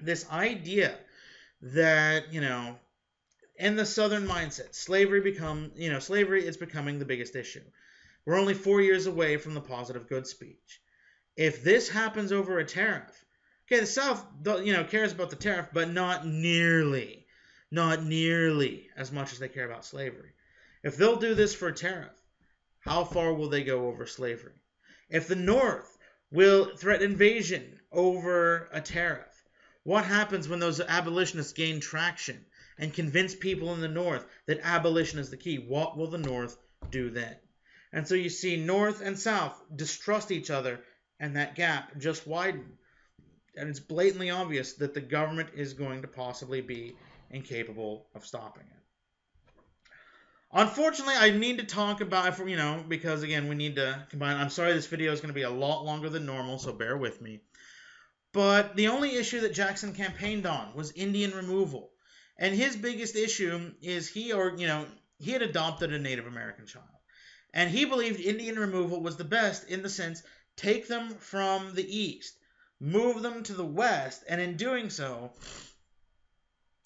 This idea that, in the Southern mindset, slavery is becoming the biggest issue. We're only 4 years away from the positive good speech. If this happens over a tariff, okay, the South, cares about the tariff, but not nearly as much as they care about slavery. If they'll do this for a tariff, how far will they go over slavery? If the North will threaten invasion over a tariff, what happens when those abolitionists gain traction and convince people in the North that abolition is the key? What will the North do then? And so you see North and South distrust each other, and that gap just widened. And it's blatantly obvious that the government is going to possibly be incapable of stopping it. Unfortunately, I need to talk about, because again, we need to combine. I'm sorry this video is going to be a lot longer than normal, so bear with me. But the only issue that Jackson campaigned on was Indian removal. And his biggest issue is he had adopted a Native American child. And he believed Indian removal was the best in the sense, take them from the east, move them to the west, and in doing so,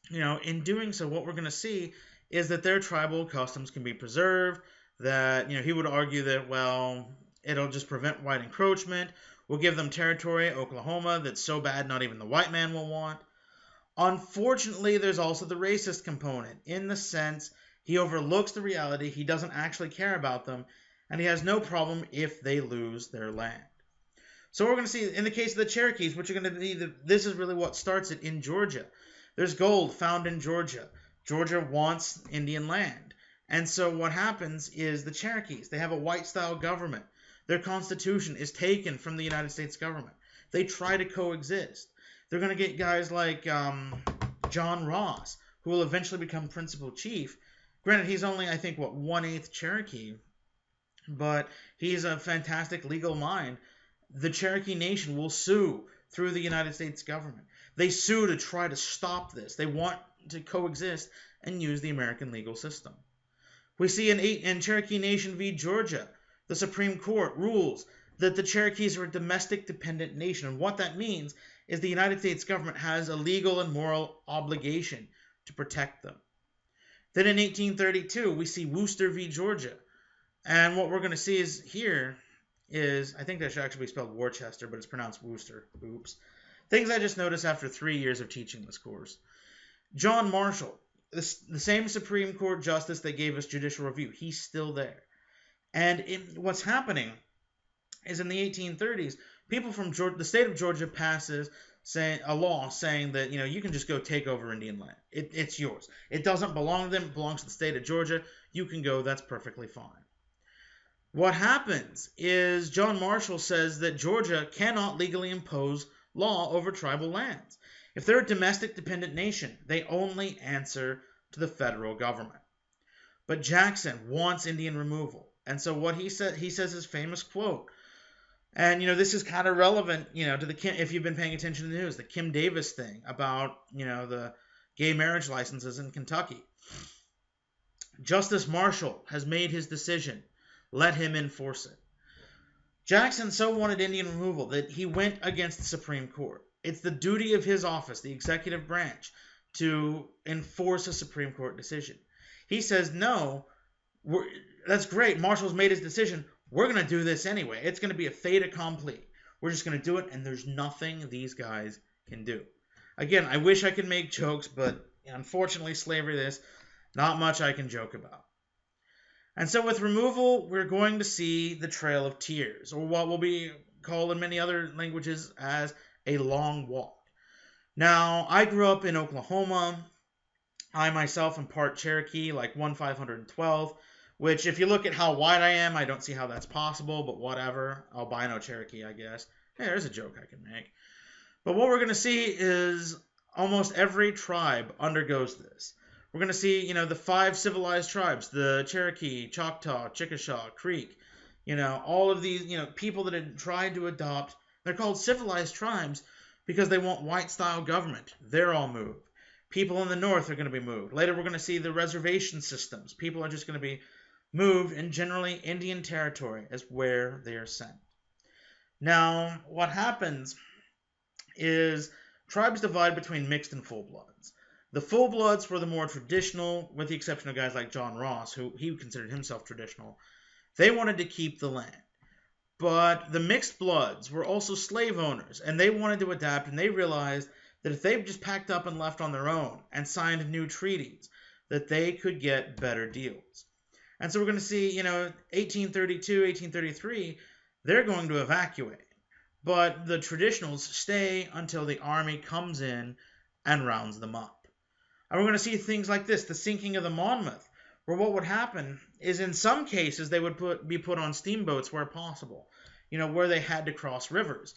what we're going to see is that their tribal customs can be preserved, that, he would argue that, well, it'll just prevent white encroachment. We'll give them territory, Oklahoma, that's so bad not even the white man will want. Unfortunately, there's also the racist component, in the sense he overlooks the reality, he doesn't actually care about them, and he has no problem if they lose their land. So we're going to see, in the case of the Cherokees, which are going to be, this is really what starts it in Georgia. There's gold found in Georgia. Georgia wants Indian land. And so what happens is the Cherokees, they have a white-style government. Their constitution is taken from the United States government. They try to coexist. They're going to get guys like John Ross, who will eventually become principal chief. Granted, he's only, I think, 1/8 Cherokee, but he's a fantastic legal mind. The Cherokee Nation will sue through the United States government. They sue to try to stop this. They want to coexist and use the American legal system. We see in Cherokee Nation v. Georgia, the Supreme Court rules that the Cherokees are a domestic dependent nation. And what that means is the United States government has a legal and moral obligation to protect them. Then in 1832, we see Worcester v. Georgia. And what we're going to see is, I think that should actually be spelled Worcester, but it's pronounced Worcester. Oops. Things I just noticed after 3 years of teaching this course. John Marshall, the same Supreme Court justice that gave us judicial review, he's still there. And what's happening is in the 1830s, people from the state of Georgia passes a law saying that, you can just go take over Indian land. It's yours. It doesn't belong to them. It belongs to the state of Georgia. You can go. That's perfectly fine. What happens is John Marshall says that Georgia cannot legally impose law over tribal lands. If they're a domestic dependent nation, they only answer to the federal government. But Jackson wants Indian removal. And so what he says his famous quote, and this is kind of relevant, to if you've been paying attention to the news, the Kim Davis thing about, the gay marriage licenses in Kentucky. Justice Marshall has made his decision. Let him enforce it. Jackson so wanted Indian removal that he went against the Supreme Court. It's the duty of his office, the executive branch, to enforce a Supreme Court decision. He says, no, that's great. Marshall's made his decision. We're going to do this anyway. It's going to be a fait accompli. We're just going to do it, and there's nothing these guys can do. Again, I wish I could make jokes, but unfortunately, slavery, there's not much I can joke about. And so with removal, we're going to see the Trail of Tears, or what will be called in many other languages as a long walk. Now, I grew up in Oklahoma. I myself am part Cherokee, like 1/512, which if you look at how white I am, I don't see how that's possible, but whatever. Albino Cherokee, I guess. Hey, there's a joke I can make. But what we're going to see is almost every tribe undergoes this. We're going to see, the 5 civilized tribes, the Cherokee, Choctaw, Chickasha, Creek, all of these, people that had tried to adopt, they're called civilized tribes because they want white-style government. They're all moved. People in the north are going to be moved. Later, we're going to see the reservation systems. People are just going to be moved, and generally Indian territory is where they are sent. Now, what happens is tribes divide between mixed and full-bloods. The full-bloods were the more traditional, with the exception of guys like John Ross, who he considered himself traditional. They wanted to keep the land. But the mixed bloods were also slave owners, and they wanted to adapt, and they realized that if they just packed up and left on their own and signed new treaties, that they could get better deals. And so we're going to see, 1832, 1833, they're going to evacuate. But the traditionals stay until the army comes in and rounds them up. And we're going to see things like this, the sinking of the Monmouth, where what would happen is in some cases they would be put on steamboats where possible, where they had to cross rivers.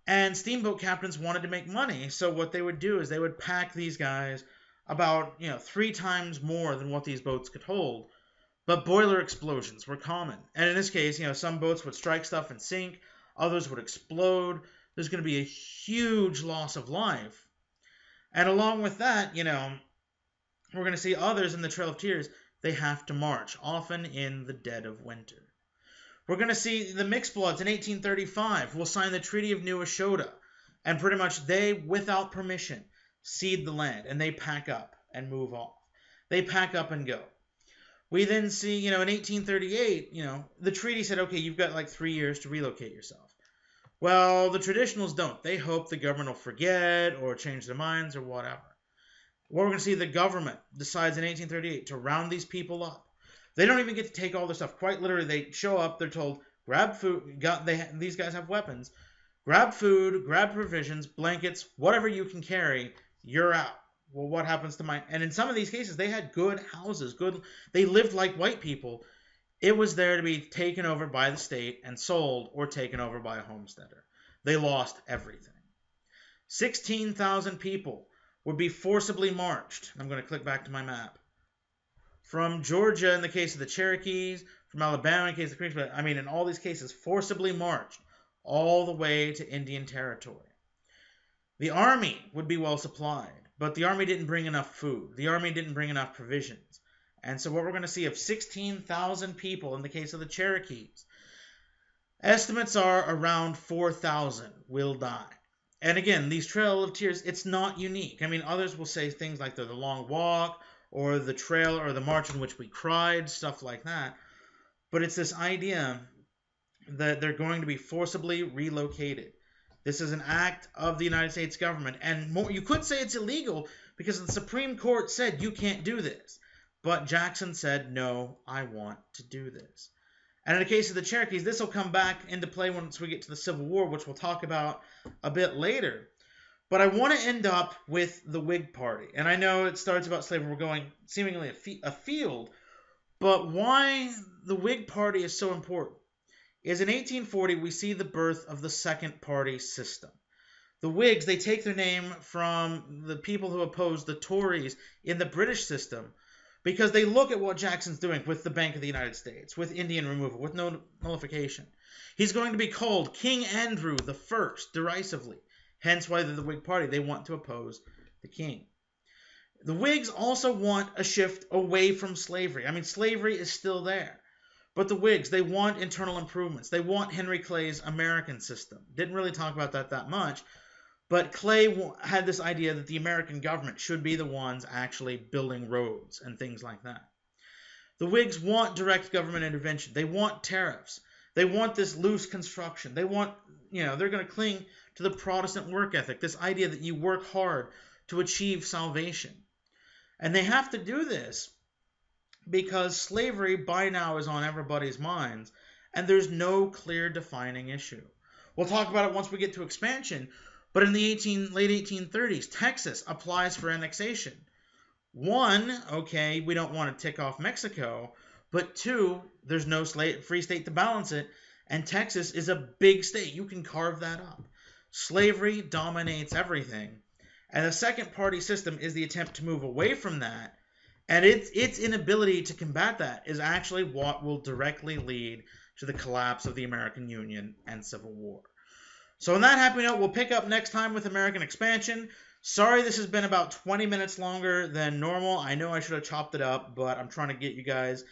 And steamboat captains wanted to make money, so what they would do is they would pack these guys about 3 times more than what these boats could hold. But boiler explosions were common. And in this case, some boats would strike stuff and sink, others would explode. There's going to be a huge loss of life. And along with that, we're going to see others in the Trail of Tears, they have to march, often in the dead of winter. We're going to see the mixed bloods in 1835 will sign the Treaty of New Ashoda, and pretty much they, without permission, cede the land, and they pack up and move off. They pack up and go. We then see, in 1838, the treaty said, okay, you've got like 3 years to relocate yourself. Well, the traditionals don't. They hope the government will forget or change their minds or whatever. What we're going to see, the government decides in 1838 to round these people up. They don't even get to take all their stuff. Quite literally, they show up, they're told, grab food, these guys have weapons, grab food, grab provisions, blankets, whatever you can carry, you're out. Well, what happens to my... And in some of these cases, they had good houses, they lived like white people. It was there to be taken over by the state and sold or taken over by a homesteader. They lost everything. 16,000 people would be forcibly marched. I'm going to click back to my map. From Georgia in the case of the Cherokees, from Alabama in the case of the Creeks, in all these cases, forcibly marched all the way to Indian Territory. The army would be well supplied, but the army didn't bring enough food. The army didn't bring enough provisions. And so what we're going to see of 16,000 people in the case of the Cherokees, estimates are around 4,000 will die. And again, these Trail of Tears, it's not unique. Others will say things like the Long Walk or the Trail or the March in which we cried, stuff like that. But it's this idea that they're going to be forcibly relocated. This is an act of the United States government. And you could say it's illegal because the Supreme Court said you can't do this. But Jackson said, no, I want to do this. And in the case of the Cherokees, this will come back into play once we get to the Civil War, which we'll talk about a bit later. But I want to end up with the Whig Party. And I know it starts about slavery. We're going seemingly afield. But why the Whig Party is so important is in 1840 we see the birth of the second party system. The Whigs, they take their name from the people who opposed the Tories in the British system, because they look at what Jackson's doing with the Bank of the United States, with Indian removal, with nullification. He's going to be called King Andrew the First, derisively. Hence why they're the Whig Party. They want to oppose the king. The Whigs also want a shift away from slavery. Slavery is still there. But the Whigs, they want internal improvements. They want Henry Clay's American system. Didn't really talk about that much. But Clay had this idea that the American government should be the ones actually building roads and things like that. The Whigs want direct government intervention. They want tariffs. They want this loose construction. They want, they're going to cling to the Protestant work ethic, this idea that you work hard to achieve salvation. And they have to do this because slavery by now is on everybody's minds, and there's no clear defining issue. We'll talk about it once we get to expansion. But in the late 1830s, Texas applies for annexation. One, okay, we don't want to tick off Mexico. But two, there's no free state to balance it. And Texas is a big state. You can carve that up. Slavery dominates everything. And the second party system is the attempt to move away from that. And its inability to combat that is actually what will directly lead to the collapse of the American Union and Civil War. So on that happy note, we'll pick up next time with American expansion. Sorry this has been about 20 minutes longer than normal. I know I should have chopped it up, but I'm trying to get you guys,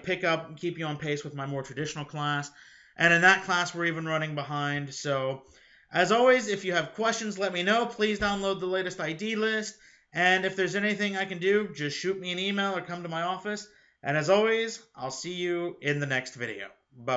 pick up and keep you on pace with my more traditional class. And in that class, we're even running behind. So as always, if you have questions, let me know. Please download the latest ID list. And if there's anything I can do, just shoot me an email or come to my office. And as always, I'll see you in the next video.